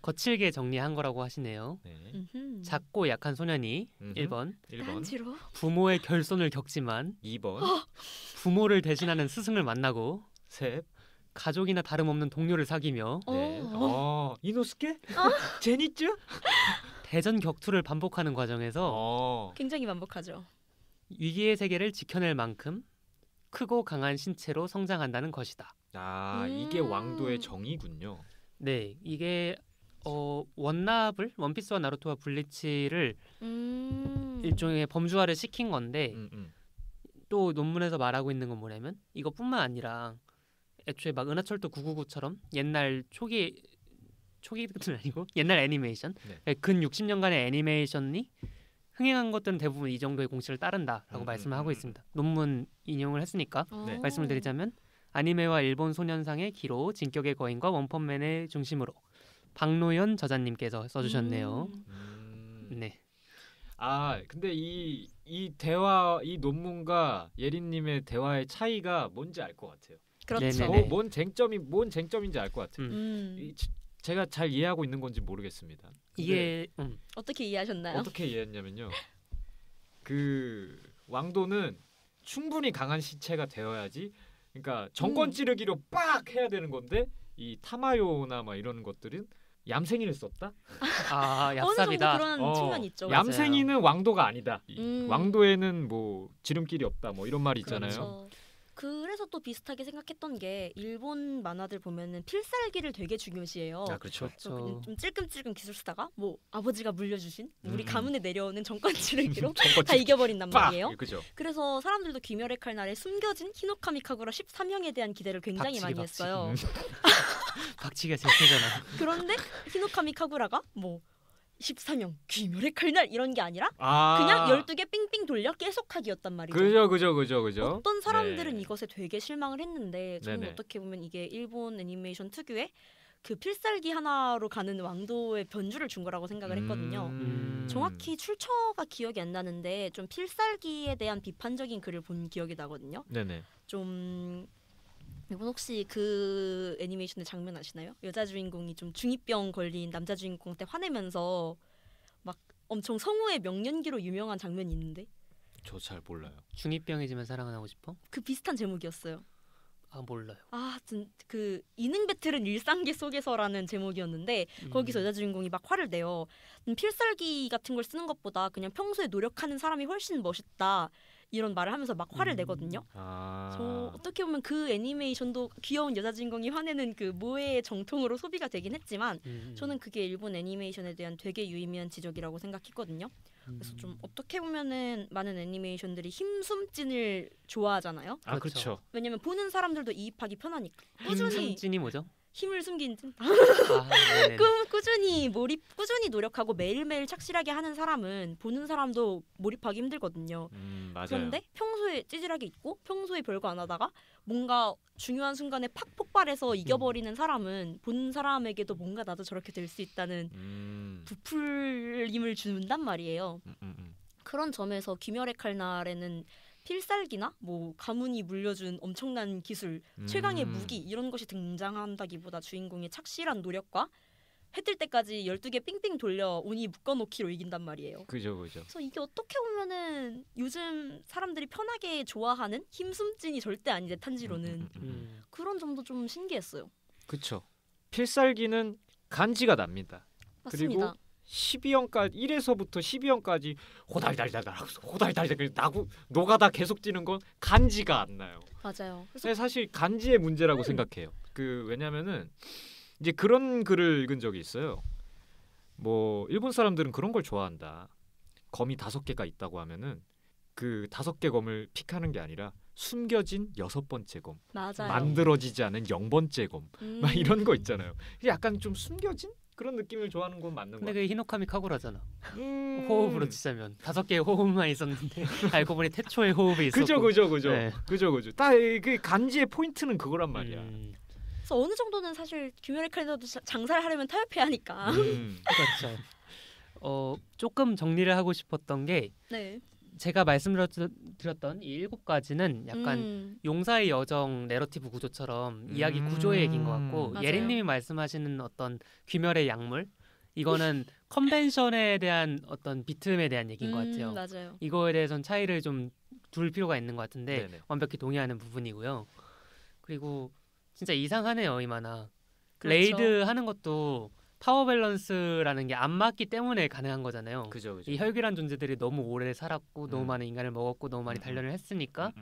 거칠게 정리한 거라고 하시네요. 네. 작고 약한 소년이 1번, 탄지로 부모의 결손을 겪지만 2번, 부모를 대신하는 스승을 만나고 셋, 가족이나 다름없는 동료를 사귀며 네. 이노스케? 제니츠? 대전 격투를 반복하는 과정에서 굉장히 반복하죠. 위기의 세계를 지켜낼 만큼 크고 강한 신체로 성장한다는 것이다. 이게 왕도의 정의군요. 네, 이게 원나블, 원피스와 나루토와 블리치를 일종의 범주화를 시킨 건데 또 논문에서 말하고 있는 건 뭐냐면 이것뿐만 아니라 애초에 막 은하철도 999처럼 옛날 초기는 아니고 옛날 애니메이션 근 60년간의 애니메이션이 흥행한 것들은 대부분 이 정도의 공식을 따른다라고 말씀을 하고 있습니다. 논문 인용을 했으니까 말씀을 드리자면 아니메와 일본 소년상의 기로 진격의 거인과 원펀맨의 중심으로 박노현 저자님께서 써주셨네요. 네. 근데 이 논문과 예린님의 대화의 차이가 뭔지 알 것 같아요. 그렇죠. 뭔 쟁점인지 알 것 같아요. 제가 잘 이해하고 있는 건지 모르겠습니다. 이게 어떻게 이해하셨나요? 어떻게 이해했냐면요. 그 왕도는 충분히 강한 신체가 되어야지. 그러니까 정권 찌르기로 빡 해야 되는 건데 이 타마요나 막 이런 것들은 얌생이를 썼다. 얍삽이다. 어느 정도 그런 측면이 있죠. 얌생이는 왕도가 아니다. 왕도에는 뭐 지름길이 없다. 뭐 이런 말이 있잖아요. 그렇죠. 그래서 또 비슷하게 생각했던 게 일본 만화들 보면은 필살기를 되게 중요시해요. 그렇죠. 좀 찔끔찔끔 기술 쓰다가 뭐 아버지가 물려주신 우리 가문에 내려오는 정권 찌르기로 다 이겨버린단 말이에요. 그죠. 그래서 사람들도 귀멸의 칼날에 숨겨진 히노카미 카구라 13형에 대한 기대를 굉장히 많이 했어요. 박치기가 제일 세잖아. 그런데 히노카미 카구라가 뭐 13형 귀멸의 칼날 이런 게 아니라 그냥 12개 삥삥 돌려 계속하기였단 말이죠. 그죠. 어떤 사람들은 이것에 되게 실망을 했는데 저는 어떻게 보면 이게 일본 애니메이션 특유의 그 필살기 하나로 가는 왕도의 변주를 준 거라고 생각을 했거든요. 정확히 출처가 기억이 안 나는데 좀 필살기에 대한 비판적인 글을 본 기억이 나거든요. 네네. 좀 이분 혹시 그 애니메이션의 장면 아시나요? 여자 주인공이 좀 중2병 걸린 남자 주인공한테 화내면서 막 엄청 성우의 명연기로 유명한 장면이 있는데 저 잘 몰라요. 중2병이지만 사랑은 하고 싶어? 그 비슷한 제목이었어요. 몰라요. 그 이능 배틀은 일상기 속에서라는 제목이었는데 거기서 여자 주인공이 막 화를 내요. 필살기 같은 걸 쓰는 것보다 그냥 평소에 노력하는 사람이 훨씬 멋있다. 이런 말을 하면서 막 화를 내거든요. 저 어떻게 보면 그 애니메이션도 귀여운 여자 주인공이 화내는 그 모해의 정통으로 소비가 되긴 했지만 저는 그게 일본 애니메이션에 대한 되게 유의미한 지적이라고 생각했거든요. 그래서 좀 어떻게 보면은 많은 애니메이션들이 힘숨찐을 좋아하잖아요. 그렇죠. 왜냐면 보는 사람들도 이입하기 편하니까. 꾸준히 힘숨찐이 뭐죠? 힘을 숨긴 찐. 네네. 꾸준히 노력하고 매일매일 착실하게 하는 사람은 보는 사람도 몰입하기 힘들거든요. 맞아요. 그런데 평소에 찌질하게 있고 평소에 별거 안 하다가 뭔가 중요한 순간에 팍 폭발해서 이겨버리는 사람은 보는 사람에게도 뭔가 나도 저렇게 될 수 있다는 부풀림을 준단 말이에요. 그런 점에서 귀멸의 칼날에는 필살기나 뭐 가문이 물려준 엄청난 기술, 최강의 무기 이런 것이 등장한다기보다 주인공의 착실한 노력과 해 뜰 때까지 12개 삥삥 돌려 운이 묶어놓기로 이긴단 말이에요. 그죠. 그래서 이게 어떻게 보면은 요즘 사람들이 편하게 좋아하는 힘숨찐이 절대 아니제 탄지로는 그런 점도 좀 신기했어요. 그렇죠. 필살기는 간지가 납니다. 맞습니다. 그리고 12형까지 1에서부터 12형까지 호달달달 나고 노가다 계속 찌는 건 간지가 안 나요. 맞아요. 그래서 사실 간지의 문제라고 생각해요. 왜냐면은 이제 그런 글을 읽은 적이 있어요. 뭐 일본 사람들은 그런 걸 좋아한다. 검이 5개가 있다고 하면은 그 5개 검을 픽하는 게 아니라 숨겨진 6번째 검, 맞아요. 만들어지지 않은 0번째 검, 막 이런 거 있잖아요. 약간 좀 숨겨진 그런 느낌을 좋아하는 건 맞는 거 같아요. 근데 그게 히노카미 카구라잖아. 호흡으로 치자면 5개의 호흡만 있었는데 알고 보니 태초의 호흡이 있었고. 그죠. 네. 그죠. 딱 그 간지의 포인트는 그거란 말이야. 그래서 어느 정도는 사실 귀멸의 칼날도 장사를 하려면 타협해야 하니까. 그렇죠. 조금 정리를 하고 싶었던 게 네. 제가 말씀드렸던 이 7가지는 약간 용사의 여정 내러티브 구조처럼 이야기 구조의 얘기인 것 같고 맞아요. 예린님이 말씀하시는 어떤 귀멸의 약물 이거는 컨벤션에 대한 어떤 비트음에 대한 얘기인 것 같아요. 맞아요. 이거에 대해서는 차이를 좀 둘 필요가 있는 것 같은데 네네. 완벽히 동의하는 부분이고요. 그리고 진짜 이상하네요 이 만화. 그렇죠. 레이드 하는 것도 파워 밸런스라는 게 안 맞기 때문에 가능한 거잖아요. 그죠. 이 혈기란 존재들이 너무 오래 살았고 너무 많은 인간을 먹었고 너무 많이 단련을 했으니까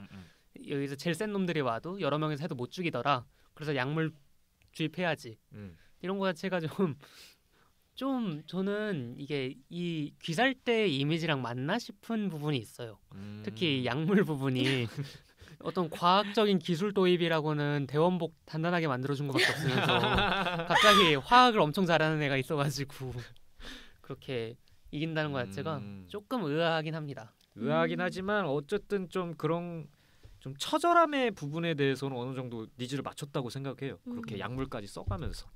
여기서 제일 센 놈들이 와도 여러 명이서 해도 못 죽이더라. 그래서 약물 주입해야지. 이런 거 자체가 좀 저는 이게 이 귀살대 이미지랑 맞나 싶은 부분이 있어요. 특히 약물 부분이 어떤 과학적인 기술 도입이라고는 대원복 단단하게 만들어준 것밖에 없으면서 갑자기 화학을 엄청 잘하는 애가 있어가지고 그렇게 이긴다는 것 자체가 조금 의아하긴 합니다. 의아하긴 하지만 어쨌든 좀 그런 좀 처절함의 부분에 대해서는 어느 정도 니즈를 맞췄다고 생각해요. 그렇게 약물까지 써가면서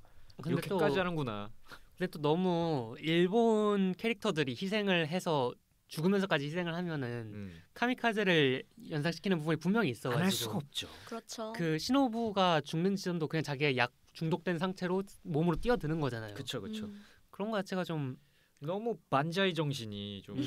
이렇게까지 하는구나. 근데 또 너무 일본 캐릭터들이 희생을 해서 죽으면서까지 희생을 하면은 카미카제를 연상시키는 부분이 분명히 있어가지고 안 할 수가 없죠. 그렇죠. 그 시노부가 죽는 지점도 그냥 자기가 약 중독된 상태로 몸으로 뛰어드는 거잖아요. 그렇죠. 그런 거 자체가 좀 너무 만자의 정신이 좀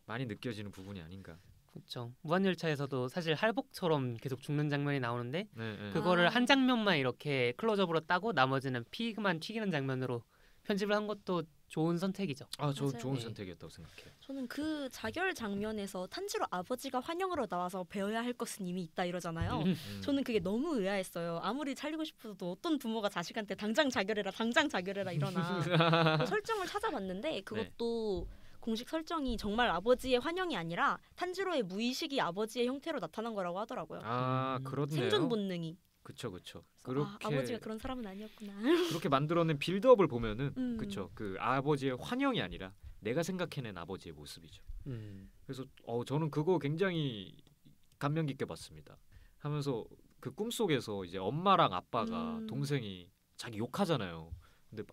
많이 느껴지는 부분이 아닌가. 그렇죠. 무한열차에서도 사실 할복처럼 계속 죽는 장면이 나오는데 네. 그거를 한 장면만 이렇게 클로즈업으로 따고 나머지는 피그만 튀기는 장면으로 편집을 한 것도 좋은 선택이죠. 좋은 네. 선택이었다고 생각해요. 저는 그 자결 장면에서 탄지로 아버지가 환영으로 나와서 배워야 할 것은 이미 있다 이러잖아요. 저는 그게 너무 의아했어요. 아무리 살리고 싶어도 어떤 부모가 자식한테 당장 자결해라 이러나. 설정을 찾아봤는데 그것도 공식 설정이 정말 아버지의 환영이 아니라 탄지로의 무의식이 아버지의 형태로 나타난 거라고 하더라고요. 그렇네요. 생존 본능이. 그렇죠. 그렇게 아버지가 그런 사람은 아니었구나. 그렇게 만들어낸 빌드업을 보면은 그렇죠. 그 아버지의 환영이 아니라 내가 생각해낸 아버지의 모습이죠. 그래서 저는 그거 굉장히 감명 깊게 봤습니다. 하면서 그 꿈속에서 이제 엄마랑 아빠가 동생이 자기 욕하잖아요. 근데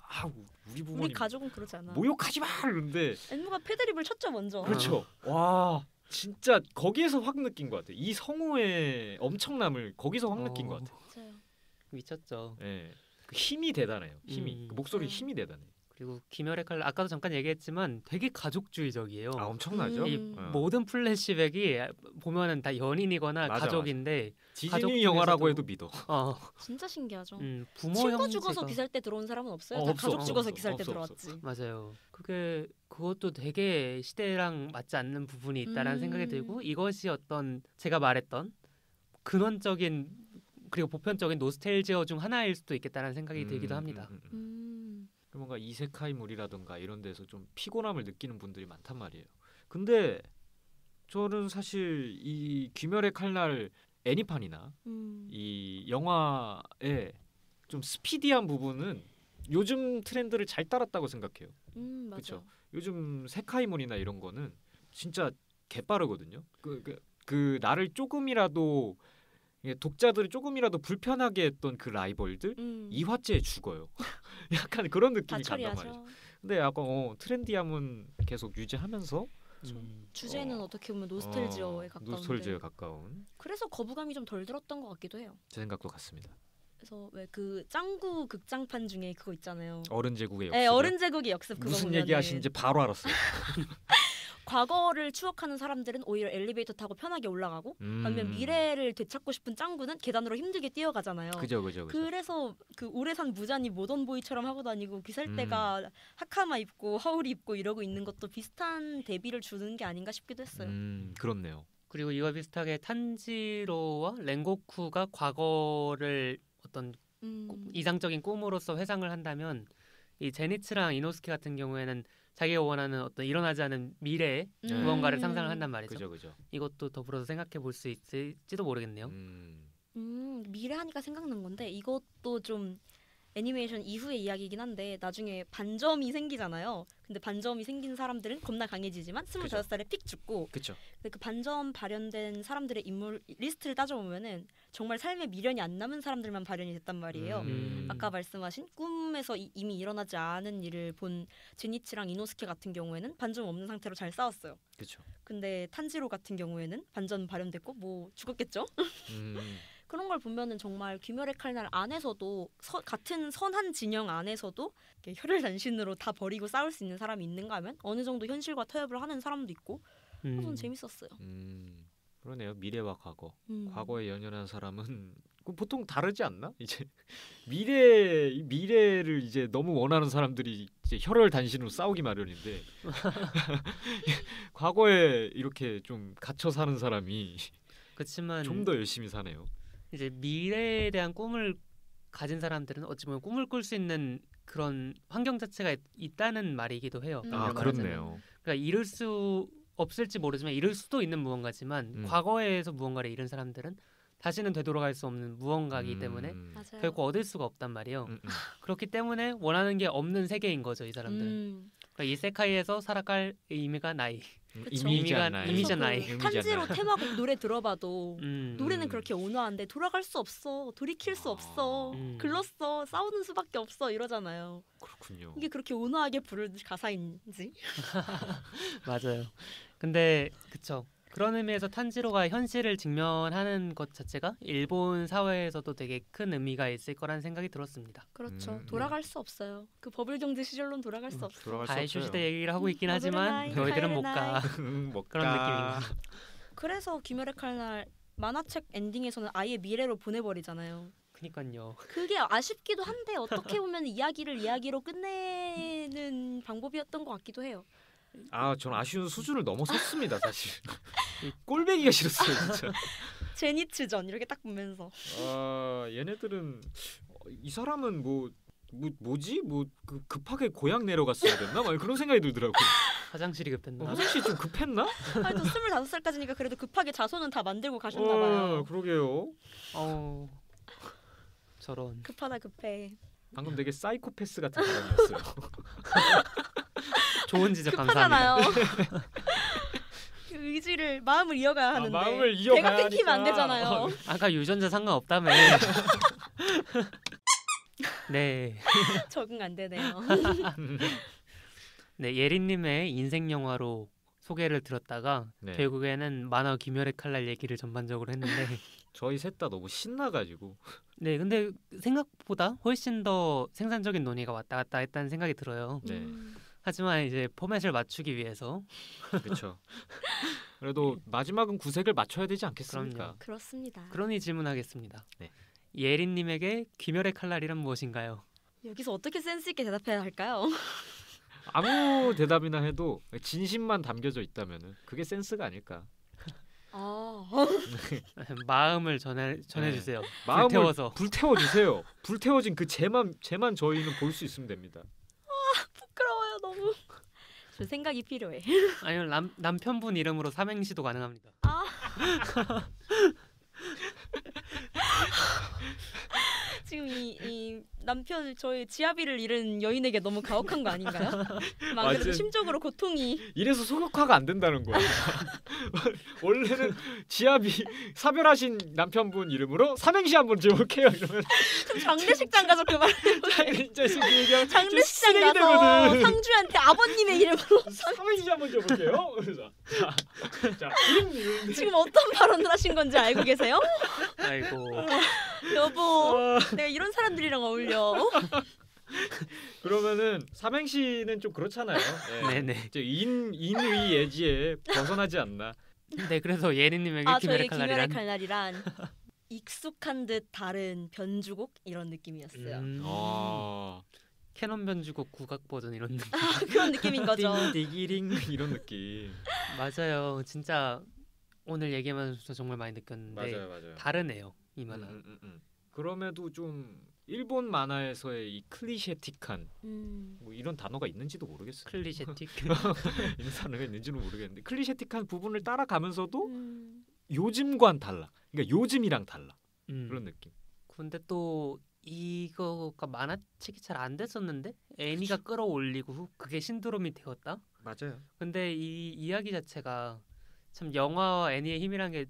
우리 부모님 우리 가족은 그러지 않아. 모욕하지 마 이러는데 엔무가 패드립을 쳤죠 먼저. 그렇죠. 와 진짜 거기에서 확 느낀 것 같아요. 이 성우의 엄청남을 거기서 확 느낀 것 같아요. 맞아요. 미쳤죠. 네. 그 힘이 대단해요. 힘이 그 목소리 힘이 대단해요. 그리고 귀멸의 칼날 아까도 잠깐 얘기했지만 되게 가족주의적이에요. 아 엄청나죠. 이 모든 플래시백이 보면은 다 연인이거나 맞아, 가족인데 디즈니 가족 영화라고 중에서도- 해도 믿어. 진짜 신기하죠. 부모 친구 형제가 죽어서 기살 때 들어온 사람은 없어요. 다 없어, 가족 없어, 죽어서 없어, 기살 때 없어, 들어왔지. 맞아요. 그것도 되게 시대랑 맞지 않는 부분이 있다라는 생각이 들고 이것이 어떤 제가 말했던 근원적인 그리고 보편적인 노스텔지어 중 하나일 수도 있겠다라는 생각이 들기도 합니다. 뭔가 이세카이물이라든가 이런 데서 좀 피곤함을 느끼는 분들이 많단 말이에요. 근데 저는 사실 이 귀멸의 칼날 애니판이나 이 영화의 좀 스피디한 부분은 요즘 트렌드를 잘 따랐다고 생각해요. 그렇죠. 요즘 세카이물이나 이런 거는 진짜 개빠르거든요. 그 나를 조금이라도 독자들이 조금이라도 불편하게 했던 그 라이벌들 2화째에 죽어요. 약간 그런 느낌이 간단 말이죠. 근데 약간 트렌디함은 계속 유지하면서 주제는 어떻게 보면 노스텔지어에 가까운데. 노스텔지어에 가까운. 그래서 거부감이 좀 덜 들었던 것 같기도 해요. 제 생각도 같습니다. 그래서 왜 그 짱구 극장판 중에 그거 있잖아요. 어른 제국의 역습. 네, 어른 제국의 역습 그거 무슨 보면은 얘기하시는지 바로 알았어요. 과거를 추억하는 사람들은 오히려 엘리베이터 타고 편하게 올라가고 반면 미래를 되찾고 싶은 짱구는 계단으로 힘들게 뛰어가잖아요. 그죠. 그래서 그 오래 산 무잔이 모던보이처럼 하고 다니고 귀살대가 하카마 입고 하울이 입고 이러고 있는 것도 비슷한 대비를 주는 게 아닌가 싶기도 했어요. 그렇네요. 그리고 이와 비슷하게 탄지로와 렌고쿠가 과거를 어떤 이상적인 꿈으로서 회상을 한다면 이 제니츠랑 이노스케 같은 경우에는 자기가 원하는 어떤 일어나지 않은 미래의 무언가를 상상을 한단 말이죠. 그죠. 이것도 더불어서 생각해 볼 수 있을지도 모르겠네요. 미래 하니까 생각난 건데 이것도 좀 애니메이션 이후의 이야기이긴 한데 나중에 반점이 생기잖아요. 근데 반점이 생긴 사람들은 겁나 강해지지만 25살에 픽 죽고 그쵸. 근데 그 반점 발현된 사람들의 인물 리스트를 따져보면은 정말 삶에 미련이 안 남은 사람들만 발현이 됐단 말이에요. 아까 말씀하신 꿈에서 이미 일어나지 않은 일을 본 제니치랑 이노스케 같은 경우에는 반점 없는 상태로 잘 싸웠어요. 그쵸. 근데 탄지로 같은 경우에는 반전 발현됐고 뭐 죽었겠죠? 그런 걸 보면은 정말 귀멸의 칼날 안에서도 같은 선한 진영 안에서도 혈혈 단신으로 다 버리고 싸울 수 있는 사람이 있는가 하면 어느 정도 현실과 타협을 하는 사람도 있고 저는 재밌었어요. 그러네요. 미래와 과거. 과거에 연연한 사람은 보통 다르지 않나? 이제 미래를 이제 너무 원하는 사람들이 이제 혈혈 단신으로 싸우기 마련인데 과거에 이렇게 좀 갇혀 사는 사람이 그렇지만 좀 더 열심히 사네요. 이제 미래에 대한 꿈을 가진 사람들은 어찌 보면 꿈을 꿀 수 있는 그런 환경 자체가 있다는 말이기도 해요. 그렇네요. 그러니까 이룰 수 없을지 모르지만 이룰 수도 있는 무언가지만 과거에서 무언가를 잃은 사람들은 다시는 되돌아갈 수 없는 무언가이기 때문에 결코 얻을 수가 없단 말이에요. 그렇기 때문에 원하는 게 없는 세계인 거죠, 이 사람들은. 그러니까 이 세카이에서 살아갈 의미가 나이. 이미자 나이. 탄지로 테마곡 노래 들어봐도 노래는 그렇게 온화한데 돌아갈 수 없어, 돌이킬 수 없어, 글렀어, 싸우는 수밖에 없어 이러잖아요. 그렇군요. 이게 그렇게 온화하게 부를 가사인지. 맞아요. 근데 그쵸. 그런 의미에서 탄지로가 현실을 직면하는 것 자체가 일본 사회에서도 되게 큰 의미가 있을 거라는 생각이 들었습니다. 그렇죠. 돌아갈 수 없어요. 그 버블 경제 시절로는 돌아갈 수 없어요. 다이쇼 시대 얘기를 하고 있긴 하지만 너희들은 못 가. 그런 느낌인가. 그래서 귀멸의 칼날 만화책 엔딩에서는 아예 미래로 보내버리잖아요. 그니까요. 그게 아쉽기도 한데 어떻게 보면 이야기로 끝내는 방법이었던 것 같기도 해요. 저는 아쉬운 수준을 넘어섰습니다, 사실. 꼴배기가 싫었어요, 진짜. 제니츠전 이렇게 딱 보면서. 얘네들은 이 사람은 뭐지? 급하게 고향 내려갔어야 됐나? 막 그런 생각이 들더라고요. 화장실이 급했나? 화장실이 좀 급했나? 또 25살까지니까 그래도 급하게 자손은 다 만들고 가셨나 봐요. 그러게요. 저런. 급하다 급해. 방금 되게 사이코패스 같은 사람이었어요. 좋은 지적 급하잖아요. 감사합니다. 의지를 마음을 이어가야 하는데 마음을 이어가야 배가 끊기면 안 되잖아요. 아까 유전자 상관없다며. 네. 적응 안 되네요. 네, 예린님의 인생 영화로 소개를 들었다가 네. 결국에는 만화 귀멸의 칼날 얘기를 전반적으로 했는데 저희 셋 다 너무 신나가지고. 네, 근데 생각보다 훨씬 더 생산적인 논의가 왔다 갔다 했다는 생각이 들어요. 네. 하지만 이제 포맷을 맞추기 위해서 그렇죠. 그래도 마지막은 구색을 맞춰야 되지 않겠습니까? 그럼요. 그렇습니다. 그러니 질문하겠습니다. 네. 예린님에게 귀멸의 칼날이란 무엇인가요? 여기서 어떻게 센스 있게 대답해야 할까요? 아무 대답이나 해도 진심만 담겨져 있다면은 그게 센스가 아닐까. 아, 마음을 전해주세요. 마음을 불태워서. 불태워 주세요. 불태워진 그 제만 저희는 볼 수 있으면 됩니다. 부끄러워요 너무. 저 생각이 필요해. 아니면 남편분 이름으로 삼행시도 가능합니다. 아. 지금 이 남편 저의 지아비를 잃은 여인에게 너무 가혹한 거 아닌가요? 막 그래도 맞아요. 심적으로 고통이. 이래서 소극화가 안 된다는 거야. 원래는 지압이 사별하신 남편분 이름으로 삼행시 한번 지어볼게요. 이러면 좀 장례식장 가서 그 말. 진짜 얘기하면 장례식장 가서 되거든. 상주한테 아버님의 이름으로. 삼행시 한번 지어볼게요. 그래서 자 지금 어떤 발언을 하신 건지 알고 계세요? 아이고. 여보, 내가 이런 사람들이랑 어울려. 그러면은 삼행시는 좀 그렇잖아요. 네네. 이제 인의 예지에 벗어나지 않나. 네, 그래서 예린님에게 아, 귀멸의 저희 귀멸의 칼날이란. 칼날이란 익숙한 듯 다른 변주곡 이런 느낌이었어요. 캐논 변주곡 국악 버전 이런 느낌. 그런 느낌인 거죠. 띵디기링 이런 느낌. 맞아요. 진짜 오늘 얘기하면서 정말 많이 느꼈는데 맞아요. 다르네요. 이 만화. 그럼에도 좀 일본 만화에서의 이 클리셰틱한 뭐 이런 단어가 있는지도 모르겠어요. 클리셰틱. 이런 단어가 있는지는 모르겠는데 클리셰틱한 부분을 따라가면서도 요즘과는 달라. 그러니까 요즘이랑 달라. 그런 느낌. 근데 또 이거가 만화책이 잘 안 됐었는데 애니가 끌어올리고 그게 신드롬이 되었다. 맞아요. 근데 이 이야기 자체가 참 영화와 애니의 힘이란 게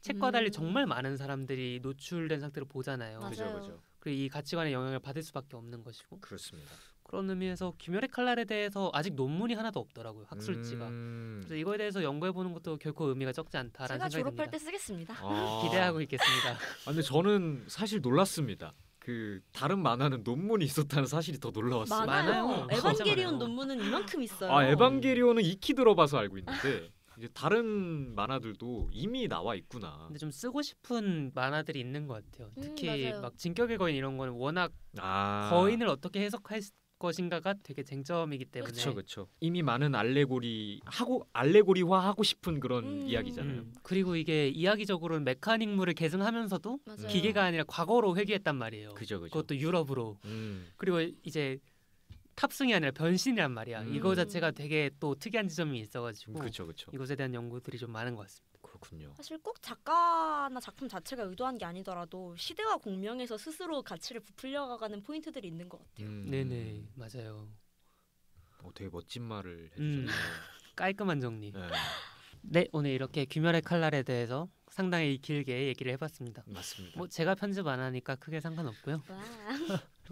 책과 달리 정말 많은 사람들이 노출된 상태로 보잖아요. 맞아요. 그죠. 그리고 이 가치관의 영향을 받을 수밖에 없는 것이고. 그렇습니다. 그런 의미에서 귀멸의 칼날에 대해서 아직 논문이 하나도 없더라고요. 학술지가. 그래서 이거에 대해서 연구해 보는 것도 결코 의미가 적지 않다라는 제가 생각이 졸업할 듭니다. 때 쓰겠습니다. 기대하고 있겠습니다. 근데 저는 사실 놀랐습니다. 그 다른 만화는 논문이 있었다는 사실이 더 놀라웠어요. 많아요. 에반게리온 많아요. 논문은 이만큼 있어요. 에반게리온은 익히 들어봐서 알고 있는데 이제 다른 만화들도 이미 나와 있구나. 근데 좀 쓰고 싶은 만화들이 있는 것 같아요. 특히 맞아요. 막 진격의 거인 이런 거는 워낙 거인을 어떻게 해석할 것인가가 되게 쟁점이기 때문에. 그렇죠. 이미 많은 알레고리화하고 싶은 그런 이야기잖아요. 그리고 이게 이야기적으로는 메카닉물을 계승하면서도 맞아요. 기계가 아니라 과거로 회귀했단 말이에요. 그죠. 그것도 유럽으로. 음. 그리고 이제 탑승이 아니라 변신이란 말이야. 이거 음. 자체가 되게 또 특이한 지점이 있어가지고 그렇죠. 이것에 대한 연구들이 좀 많은 것 같습니다. 그렇군요. 사실 꼭 작가나 작품 자체가 의도한 게 아니더라도 시대와 공명에서 스스로 가치를 부풀려가는 포인트들이 있는 것 같아요. 네네, 맞아요. 되게 멋진 말을 해주셨네요. 깔끔한 정리. 네, 네, 오늘 이렇게 귀멸의 칼날에 대해서 상당히 길게 얘기를 해봤습니다. 맞습니다. 뭐 제가 편집 안 하니까 크게 상관없고요. 와.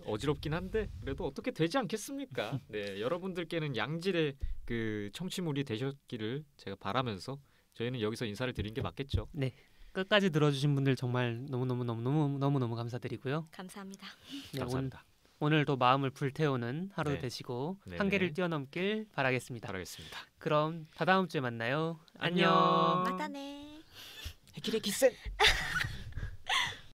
어지럽긴 한데 그래도 어떻게 되지 않겠습니까? 네, 여러분들께는 양질의 그 청취물이 되셨기를 제가 바라면서 저희는 여기서 인사를 드린 게 맞겠죠. 네, 끝까지 들어주신 분들 정말 너무너무 감사드리고요. 감사합니다. 네, 감사합니다. 오늘도 마음을 불태우는 하루 네. 되시고 네네. 한계를 뛰어넘길 바라겠습니다. 바라겠습니다. 그럼 다다음 주에 만나요. 안녕. 안녕. 마다네. 해키레키센.